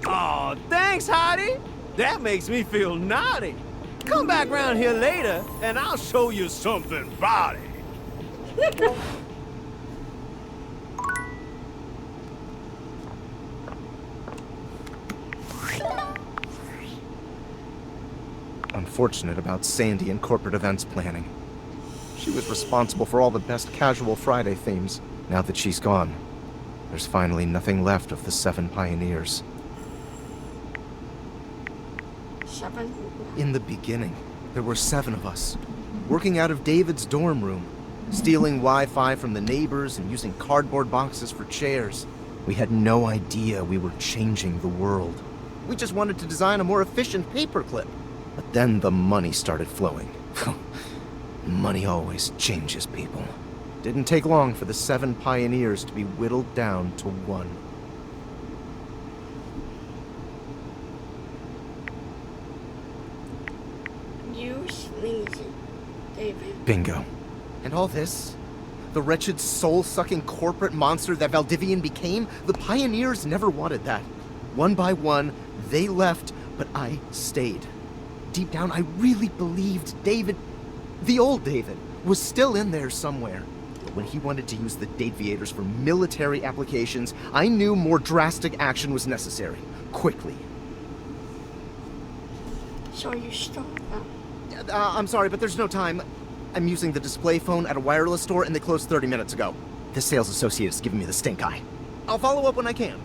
Aw, thanks, Hottie. That makes me feel naughty. Come back round here later, and I'll show you something body. Unfortunate about Sandy and corporate events planning. She was responsible for all the best casual Friday themes. Now that she's gone, there's finally nothing left of the 7 pioneers. 7. In the beginning, there were 7 of us, working out of David's dorm room, stealing Wi-Fi from the neighbors and using cardboard boxes for chairs. We had no idea we were changing the world. We just wanted to design a more efficient paperclip. But then the money started flowing. Money always changes people. Didn't take long for the 7 pioneers to be whittled down to 1. You sleazy, David. Bingo. And all this? The wretched soul-sucking corporate monster that Valdivian became? The pioneers never wanted that. One by one, they left, but I stayed. Deep down, I really believed David, the old David, was still in there somewhere. But when he wanted to use the Dateviators for military applications, I knew more drastic action was necessary. Quickly. So you stole them. I'm sorry, but there's no time. I'm using the display phone at a wireless store and they closed 30 minutes ago. The sales associate is giving me the stink eye. I'll follow up when I can.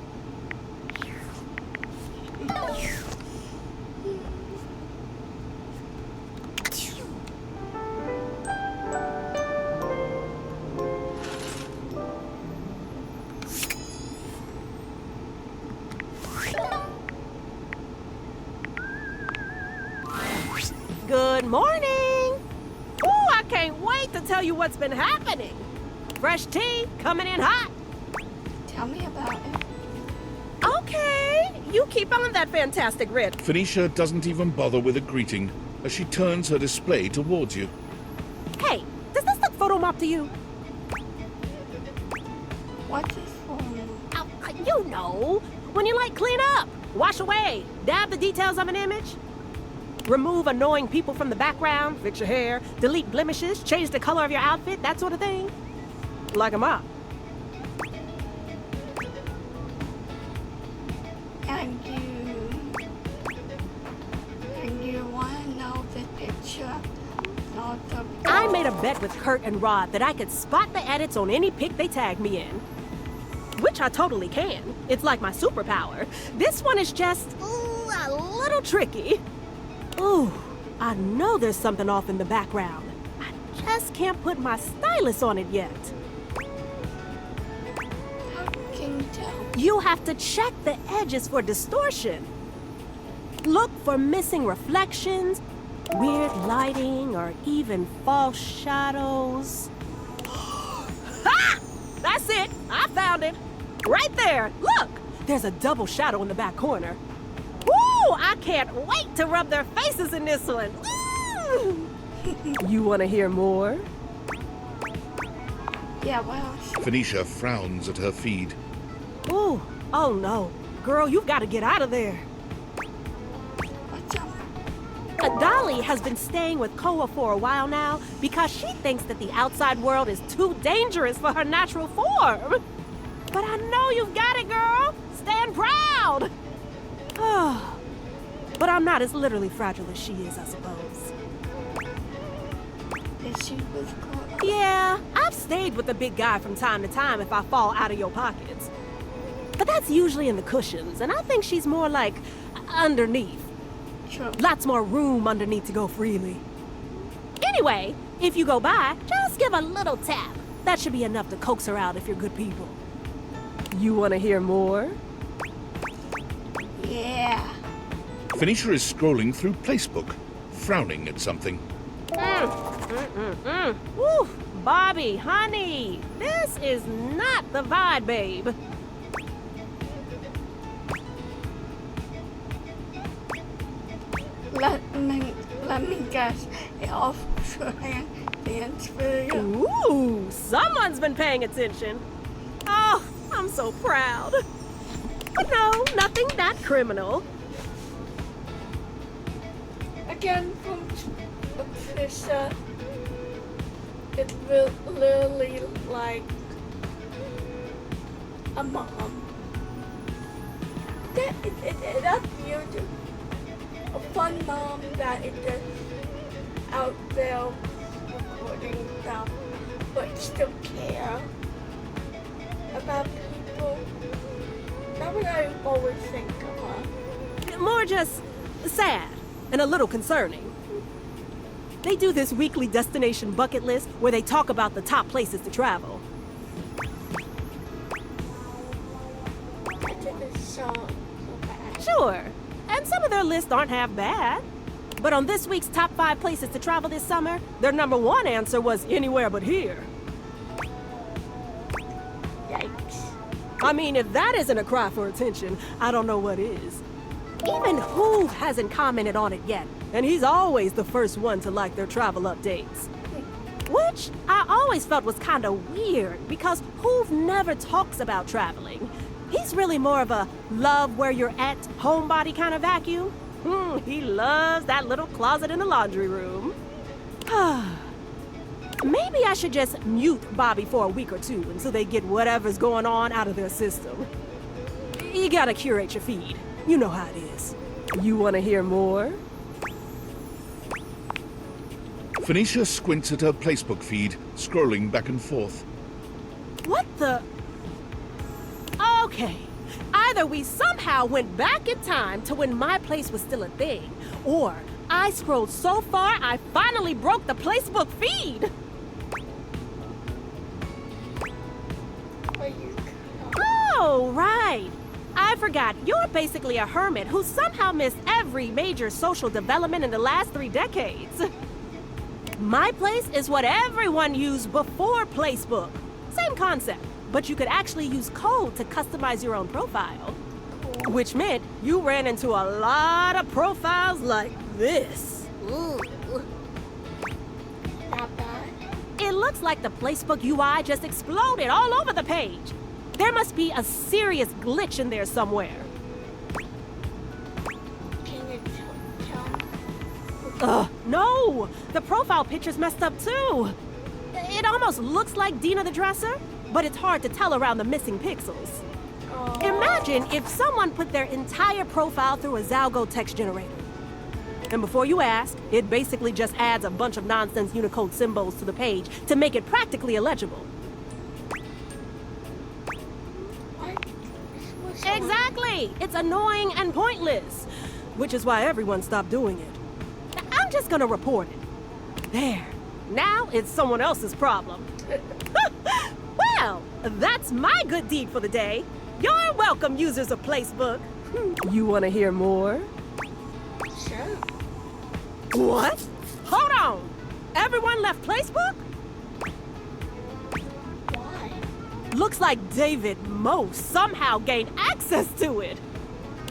Good morning! Ooh, I can't wait to tell you what's been happening. Fresh tea coming in hot. Tell me about it. Okay, you keep on that fantastic red. Phoenicia doesn't even bother with a greeting as she turns her display towards you. Hey, does this look photo mop to you? What's this for? You know, when you like clean up, wash away, dab the details of an image. Remove annoying people from the background, fix your hair, delete blemishes, change the color of your outfit, that sort of thing. Like a mop. And you want to know the picture? Not the... I made a bet with Kurt and Rod that I could spot the edits on any pic they tagged me in. Which I totally can. It's like my superpower. This one is just a little tricky. Ooh, I know there's something off in the background. I just can't put my stylus on it yet. How can you tell? You have to check the edges for distortion. Look for missing reflections, weird lighting, or even false shadows. Ha! That's it! I found it! Right there! Look! There's a double shadow in the back corner. Woo! I can't wait to rub their faces in this one. You want to hear more? Yeah, well, Phoenicia frowns at her feed. Ooh, oh no. Girl, you've got to get out of there. what's up? Dolly has been staying with Koa for a while now because she thinks that the outside world is too dangerous for her natural form. But I know you've got it, girl. Stand proud. But I'm not as literally fragile as she is, I suppose. Is she with Koa? Yeah, I've stayed with the big guy from time to time if I fall out of your pockets. But that's usually in the cushions, and I think she's more like underneath. Sure. Lots more room underneath to go freely. Anyway, if you go by, just give a little tap. That should be enough to coax her out if you're good people. You want to hear more? Yeah. Phoenicia is scrolling through Placebook, frowning at something. Woo, Bobby, honey, this is not the vibe, babe. Let me guess. It Australian dance video. Ooh, someone's been paying attention. Oh, I'm so proud. But no, nothing that criminal. Again from Patricia. It's literally like a mom. That's beautiful. A fun mom that is just out there recording stuff, but still care about people. That's what I always think of her. More just sad and a little concerning. They do this weekly destination bucket list where they talk about the top places to travel. I think it's so bad. Sure, and some of their lists aren't half bad. But on this week's top 5 places to travel this summer, their #1 answer was anywhere but here. Yikes. I mean, if that isn't a cry for attention, I don't know what is. Even Hoove hasn't commented on it yet, and he's always the first one to like their travel updates. Which I always felt was kind of weird, because Hoove never talks about traveling. He's really more of a love where you're at, homebody kind of vacuum. He loves that little closet in the laundry room. Maybe I should just mute Bobby for a week or two until they get whatever's going on out of their system. You gotta curate your feed. You know how it is. You wanna hear more? Phoenicia squints at her Placebook feed, scrolling back and forth. What the? Okay. Either we somehow went back in time to when my place was still a thing, or I scrolled so far I finally broke the Placebook feed. Oh, right. I forgot. You're basically a hermit who somehow missed every major social development in the last 3 decades. My place is what everyone used before Placebook. Same concept, but you could actually use code to customize your own profile. Which meant you ran into a lot of profiles like this. Ooh. Not bad. It looks like the Placebook UI just exploded all over the page. There must be a serious glitch in there somewhere. Can you tell? No! The profile picture's messed up too. It almost looks like Dina the Dresser, but it's hard to tell around the missing pixels. Imagine if someone put their entire profile through a Zalgo text generator. And before you ask, it basically just adds a bunch of nonsense Unicode symbols to the page to make it practically illegible. Exactly! It's annoying and pointless, which is why everyone stopped doing it. I'm just gonna report it. There. Now it's someone else's problem. Well, that's my good deed for the day. You're welcome, users of Placebook. You want to hear more? Sure. What? Hold on. Everyone left Placebook? Why? Looks like David Moe somehow gained access to it.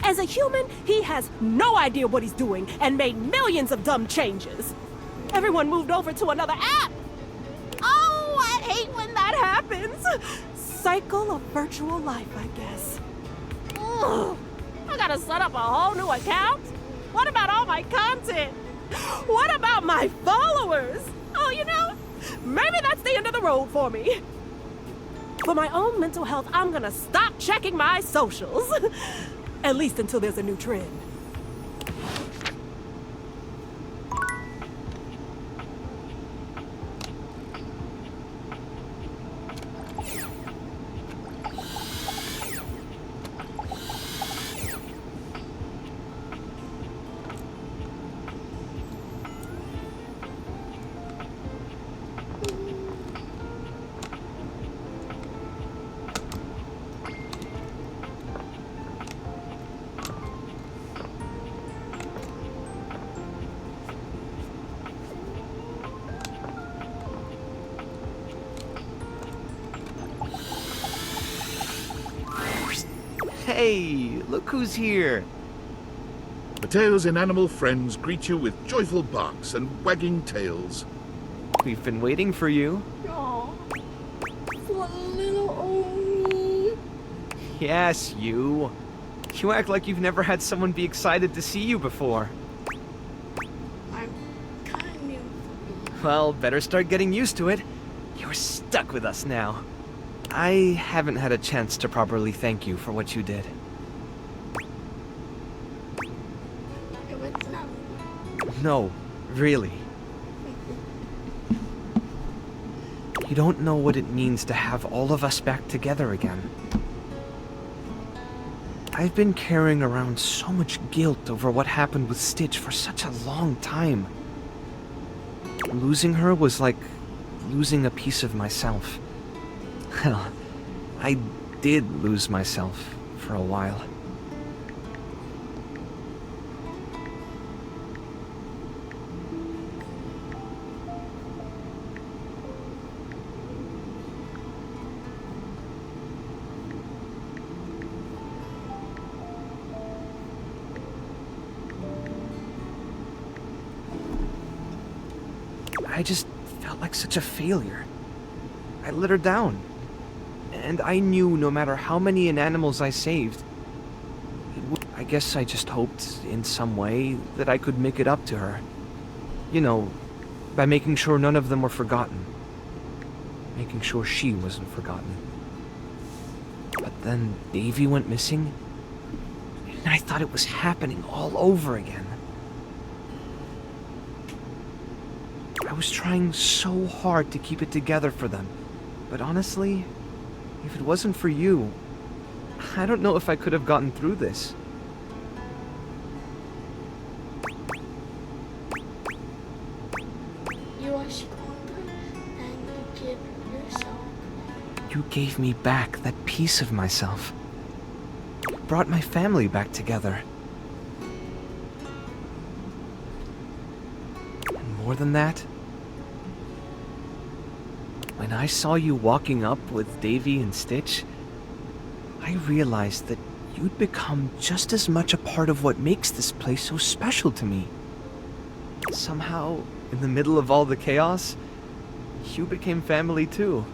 As a human, he has no idea what he's doing and made millions of dumb changes. Everyone moved over to another app. Oh, I hate when that happens. Cycle of virtual life, I guess. Ugh, I gotta set up a whole new account? What about all my content? What about my followers? Oh, you know, maybe that's the end of the road for me. For my own mental health, I'm gonna stop checking my socials. At least until there's a new trend. Hey, look who's here. Mateo's inanimal friends greet you with joyful barks and wagging tails. We've been waiting for you. Aw, for little old me. Yes, you. You act like you've never had someone be excited to see you before. I'm kind of... Well, better start getting used to it. You're stuck with us now. I haven't had a chance to properly thank you for what you did. It was not... No, really. You don't know what it means to have all of us back together again. I've been carrying around so much guilt over what happened with Stitch for such a long time. Losing her was like losing a piece of myself. Well, I did lose myself for a while. I just felt like such a failure. I let her down. And I knew no matter how many inanimals I saved, I guess I just hoped in some way that I could make it up to her. You know, by making sure none of them were forgotten. Making sure she wasn't forgotten. But then Davy went missing, and I thought it was happening all over again. I was trying so hard to keep it together for them, but honestly, if it wasn't for you, I don't know if I could have gotten through this. You are stronger than you give yourself. You gave me back that piece of myself. You brought my family back together. And more than that, when I saw you walking up with Davy and Stitch, I realized that you'd become just as much a part of what makes this place so special to me. Somehow, in the middle of all the chaos, you became family too.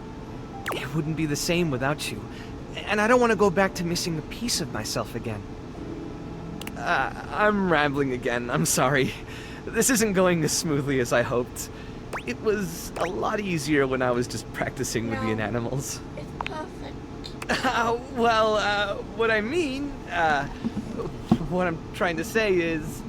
It wouldn't be the same without you, and I don't want to go back to missing a piece of myself again. I'm rambling again, I'm sorry. This isn't going as smoothly as I hoped. It was a lot easier when I was just practicing with the inanimals. It's perfect. What I mean, what I'm trying to say is...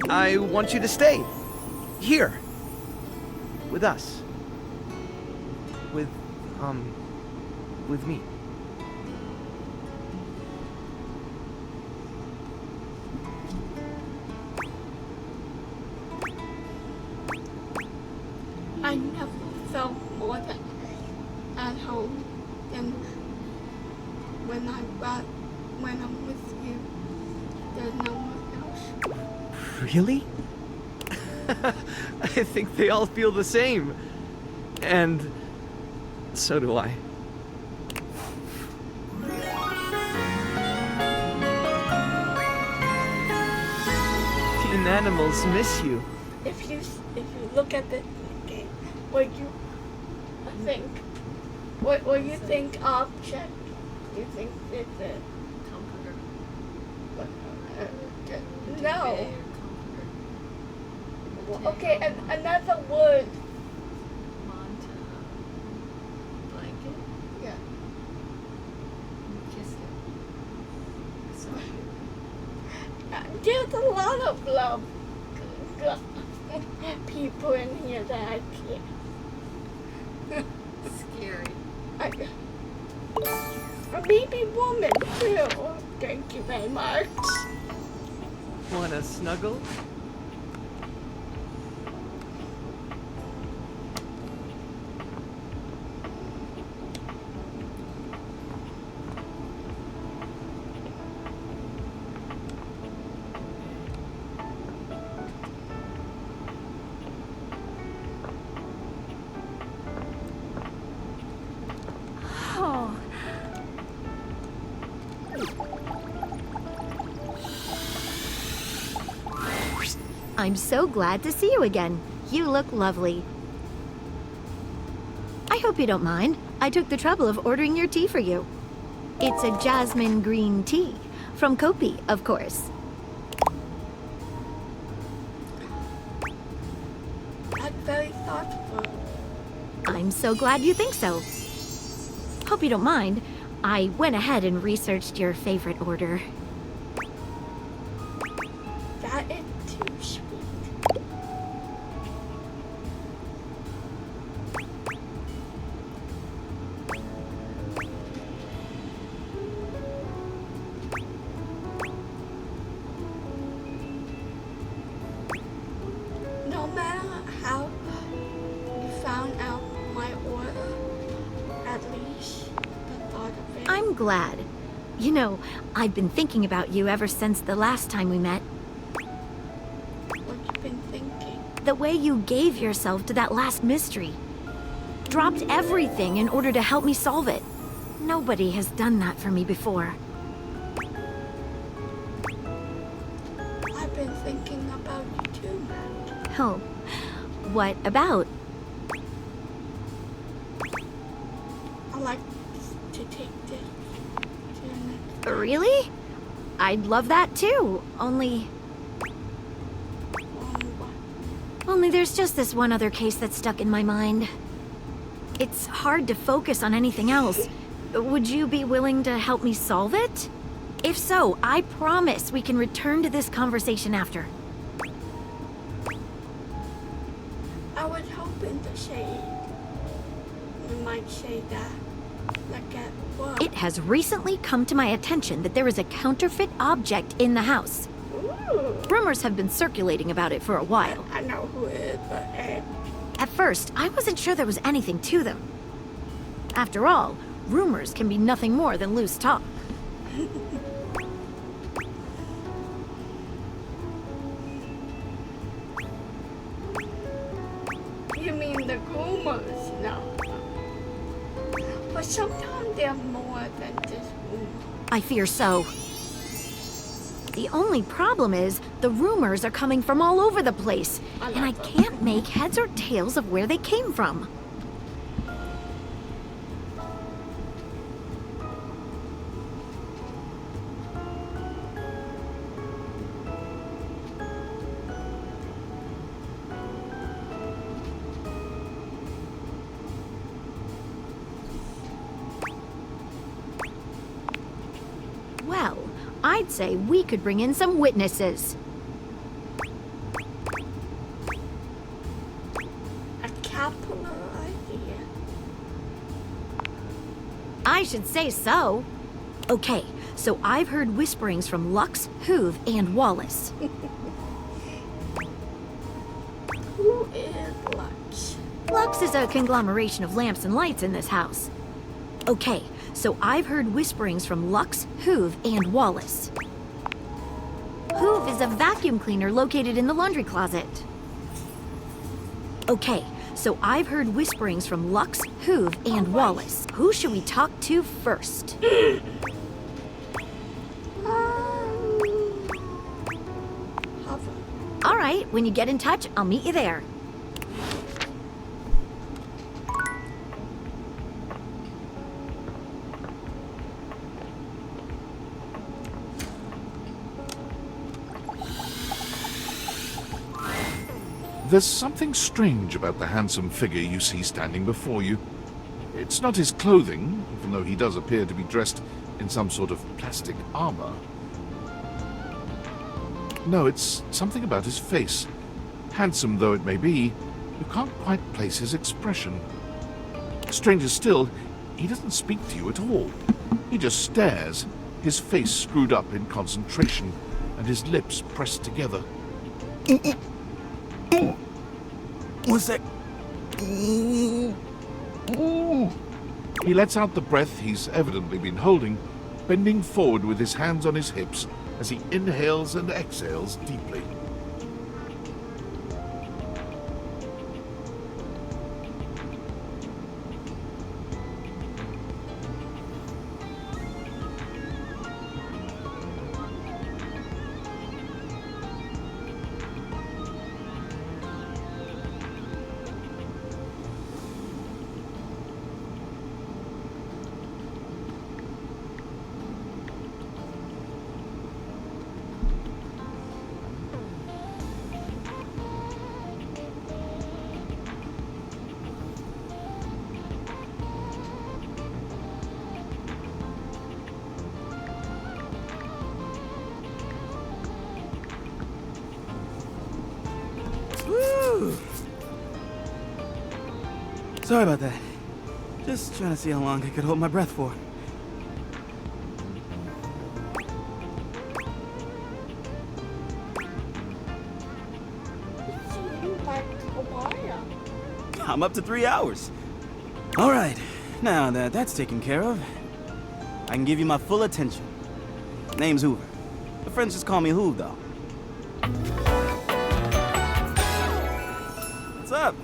I want you to stay. Here. With us. With me. I never felt more at home than when I'm with you. There's no one else. Really? I think they all feel the same. And so do I. And animals miss you. If you look at the game, what you think object, you think it's a no. Okay, another word. Blanket? Yeah. Kissed it. There's a lot of love people in here that I can't. Scary. A baby woman too. Thank you very much. Wanna snuggle? Oh. I'm so glad to see you again. You look lovely. I hope you don't mind. I took the trouble of ordering your tea for you. It's a jasmine green tea. From Kopi, of course. That's very thoughtful. I'm so glad you think so. Hope you don't mind. I went ahead and researched your favorite order. That is too sweet. No matter how you found out my order, at least the thought of it. I'm glad. You know, I've been thinking about you ever since the last time we met. What you been thinking? The way you gave yourself to that last mystery. Dropped everything in order to help me solve it. Nobody has done that for me before. I've been thinking about you too. Oh, what about? I like to take this to the next. Really? I'd love that too. Only there's just this one other case that's stuck in my mind. It's hard to focus on anything else. Would you be willing to help me solve it? If so, I promise we can return to this conversation after. I was hoping to say you might say that. Like at work. It has recently come to my attention that there is a counterfeit object in the house. Ooh. Rumors have been circulating about it for a while. I know who it is, but At first, I wasn't sure there was anything to them. After all, rumors can be nothing more than loose talk. you mean the rumors? No. But sometimes they're more than just rumors. I fear so. The only problem is, the rumors are coming from all over the place, and I can't make heads or tails of where they came from. Well, I'd say we could bring in some witnesses. A capital idea. I should say so. Okay, so I've heard whisperings from Lux, Hoove, and Wallace. Who is Lux? Lux is a conglomeration of lamps and lights in this house. Okay, so I've heard whisperings from Lux, Hoove, and Wallace. Hoove is a vacuum cleaner located in the laundry closet. Okay, so I've heard whisperings from Lux, Hoove, and Wallace. Who should we talk to first? All right, when you get in touch, I'll meet you there. There's something strange about the handsome figure you see standing before you. It's not his clothing, even though he does appear to be dressed in some sort of plastic armor. No, it's something about his face. Handsome though it may be, you can't quite place his expression. Stranger still, he doesn't speak to you at all. He just stares, his face screwed up in concentration, and his lips pressed together. What's that? He lets out the breath he's evidently been holding, bending forward with his hands on his hips as he inhales and exhales deeply. Sorry about that. Just trying to see how long I could hold my breath for. I'm up to 3 hours. All right, now that that's taken care of, I can give you my full attention. Name's Hoover. The friends just call me Hoove, though. What's up?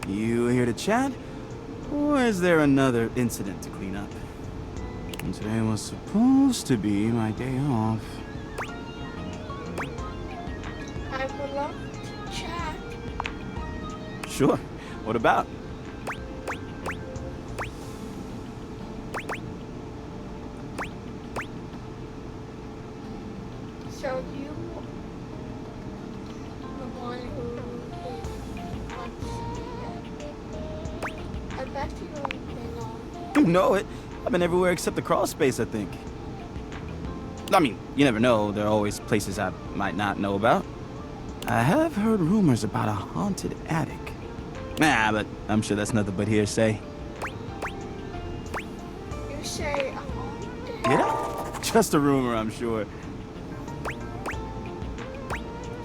You here to chat? Or is there another incident to clean up? And today was supposed to be my day off. I would love to chat. Sure. What about? So you, the one who wants I bet you don't You know it. I've been everywhere except the crawl space, I think. I mean, you never know. There are always places I might not know about. I have heard rumors about a haunted attic. Nah, but I'm sure that's nothing but hearsay. You say haunted? Did I? Just a rumor, I'm sure.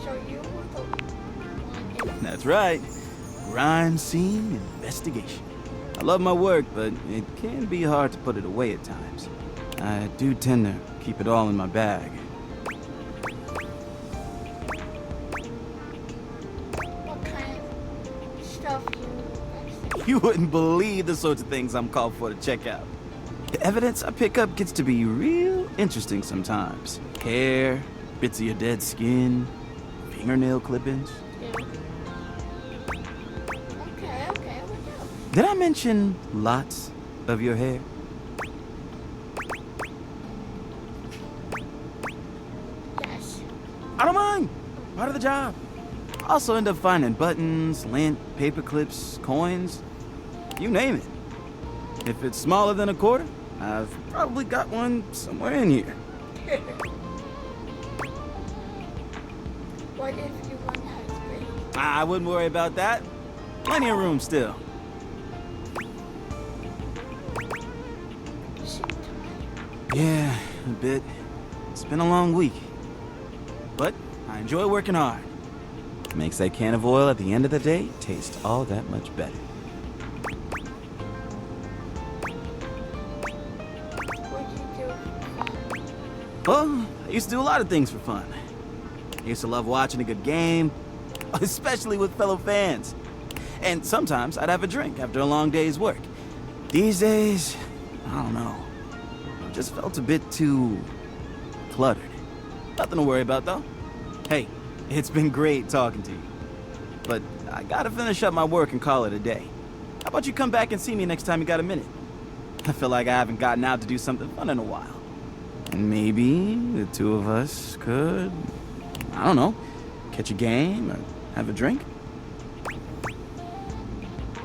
So you were the one. That's right. Crime scene investigation. I love my work, but it can be hard to put it away at times. I do tend to keep it all in my bag. What kind of stuff You wouldn't believe the sorts of things I'm called for to check out. The evidence I pick up gets to be real interesting sometimes. Hair, bits of your dead skin, fingernail clippings. Okay, Did I mention lots of your hair? yes. I don't mind. Part of the job. Also end up finding buttons, lint, paper clips, coins. You name it. If it's smaller than a quarter, I've probably got one somewhere in here. What if you want husband? I wouldn't worry about that. Plenty of room still. Yeah, a bit. It's been a long week. But I enjoy working hard. Makes that can of oil at the end of the day taste all that much better. What do you do? Well, I used to do a lot of things for fun. I used to love watching a good game, especially with fellow fans. And sometimes I'd have a drink after a long day's work. These days, I don't know. It just felt a bit too cluttered. Nothing to worry about, though. Hey, it's been great talking to you. But I gotta finish up my work and call it a day. How about you come back and see me next time you got a minute? I feel like I haven't gotten out to do something fun in a while. And maybe the two of us could, I don't know, catch a game or have a drink?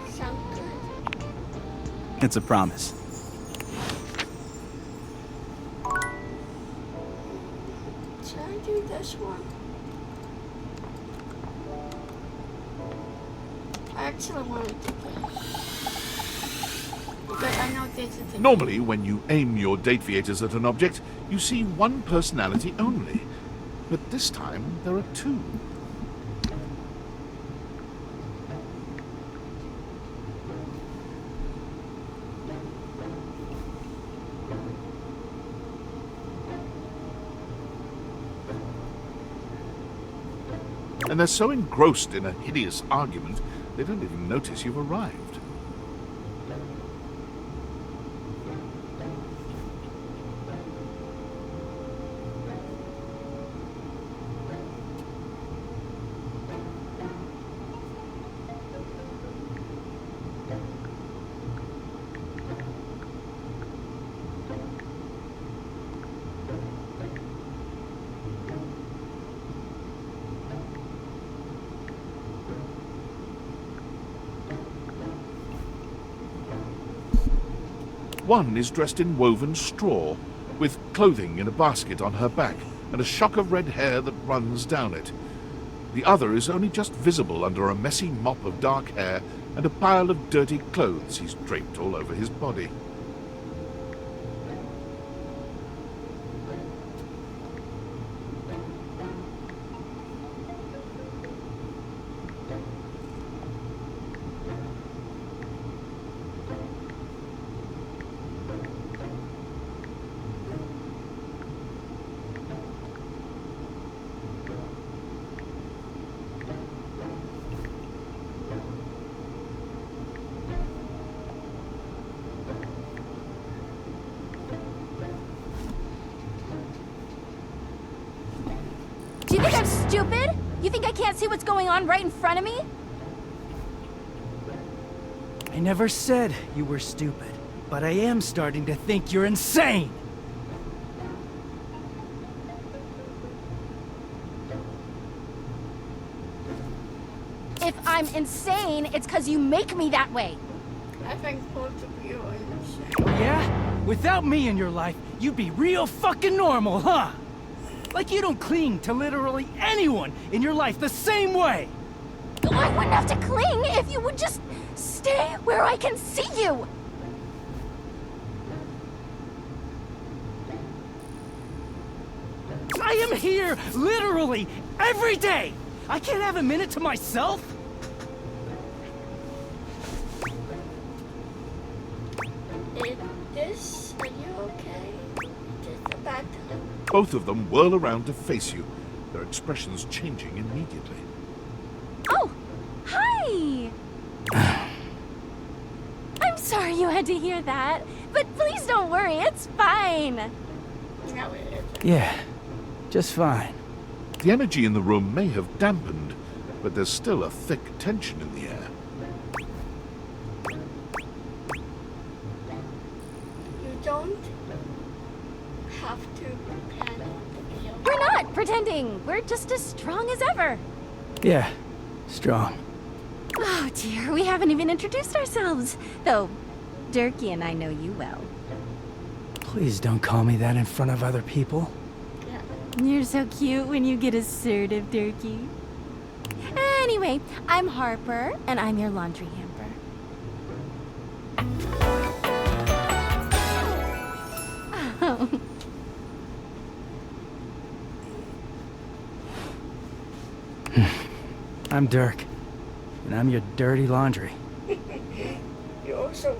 Sound good. It's a promise. Should I do this one? I actually want to do this. But I know this is a Normally, when you aim your Dateviators at an object, you see one personality only. But this time, there are two. And they're so engrossed in a hideous argument, they don't even notice you've arrived. One is dressed in woven straw, with clothing in a basket on her back, and a shock of red hair that runs down it. The other is only just visible under a messy mop of dark hair and a pile of dirty clothes he's draped all over his body. Do you think I'm stupid? You think I can't see what's going on right in front of me? I never said you were stupid, but I am starting to think you're insane! If I'm insane, it's because you make me that way. I think both of you are insane. Oh yeah? Without me in your life, you'd be real fucking normal, huh? Like you don't cling to literally anyone in your life the same way! I wouldn't have to cling if you would just stay where I can see you! I am here, literally, every day! I can't have a minute to myself? Are you okay? Is this a bad time? Both of them whirl around to face you, their expressions changing immediately. Oh, hi! I'm sorry you had to hear that, but please don't worry, it's fine. No, it isn't. Yeah, just fine. The energy in the room may have dampened, but there's still a thick tension in the air. You don't have to panic. We're not pretending. We're just as strong as ever. Yeah, strong. Oh dear, we haven't even introduced ourselves. Though, Durkee and I know you well. Please don't call me that in front of other people. You're so cute when you get assertive, Durkee. Anyway, I'm Harper, and I'm your laundry hamper. Oh. I'm Dirk, and I'm your dirty laundry. You're also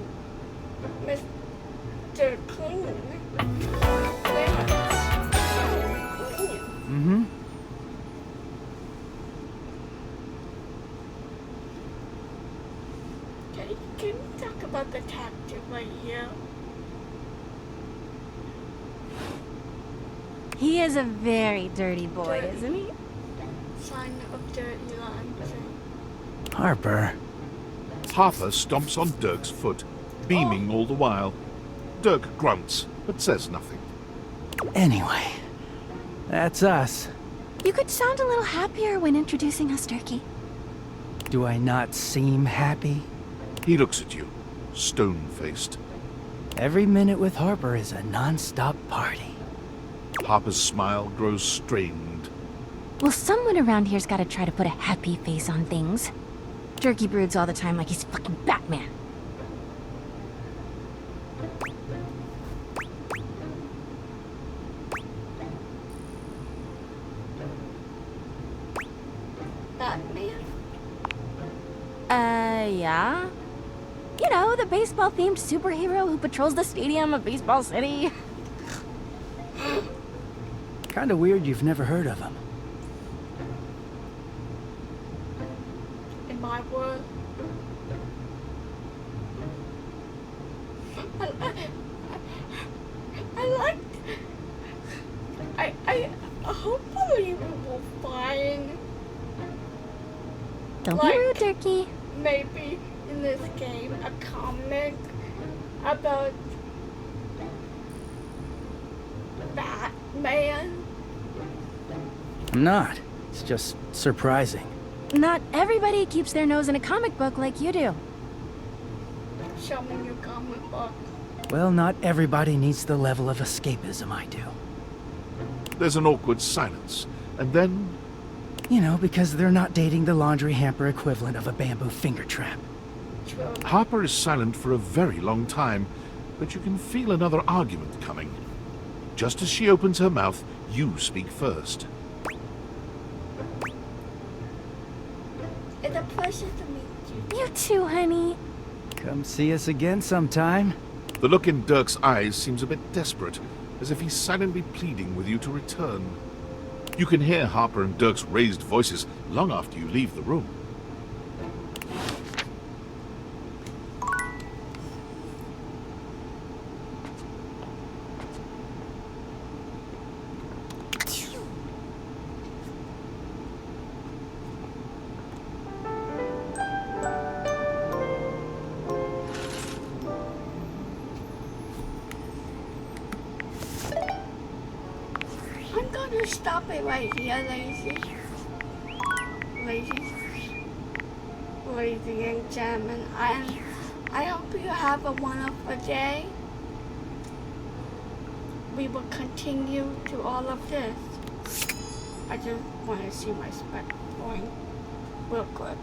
Mr. Clean. Mm-hmm. Can you talk about the captain right here? He is a very dirty boy, isn't he? Sign of dirty laundry. Harper. Harper stomps on Dirk's foot, beaming all the while. Dirk grunts, but says nothing. Anyway, that's us. You could sound a little happier when introducing us, Turkey. Do I not seem happy? He looks at you, stone-faced. Every minute with Harper is a non-stop party. Harper's smile grows strained. Well, someone around here's gotta try to put a happy face on things. Turkey broods all the time like he's fucking Batman. Batman? Yeah? You know, the baseball-themed superhero who patrols the stadium of Baseball City. Kinda weird you've never heard of him. In my world. I hopefully we will find Don't be rude, Turkey. maybe in this game a comic about Batman. I'm not. It's just surprising. Not everybody keeps their nose in a comic book like you do. Show me your comic book. Well, not everybody needs the level of escapism I do. There's an awkward silence, and then... You know, because they're not dating the laundry hamper equivalent of a bamboo finger trap. Harper is silent for a very long time, but you can feel another argument coming. Just as she opens her mouth, you speak first. It's a pleasure to meet you. You too, honey. Come see us again sometime. The look in Dirk's eyes seems a bit desperate, as if he's silently pleading with you to return. You can hear Harper and Dirk's raised voices long after you leave the room. I'm gonna stop it right here, ladies and gentlemen. I hope you have a wonderful day. We will continue to all of this. I just want to see my spec going real quick.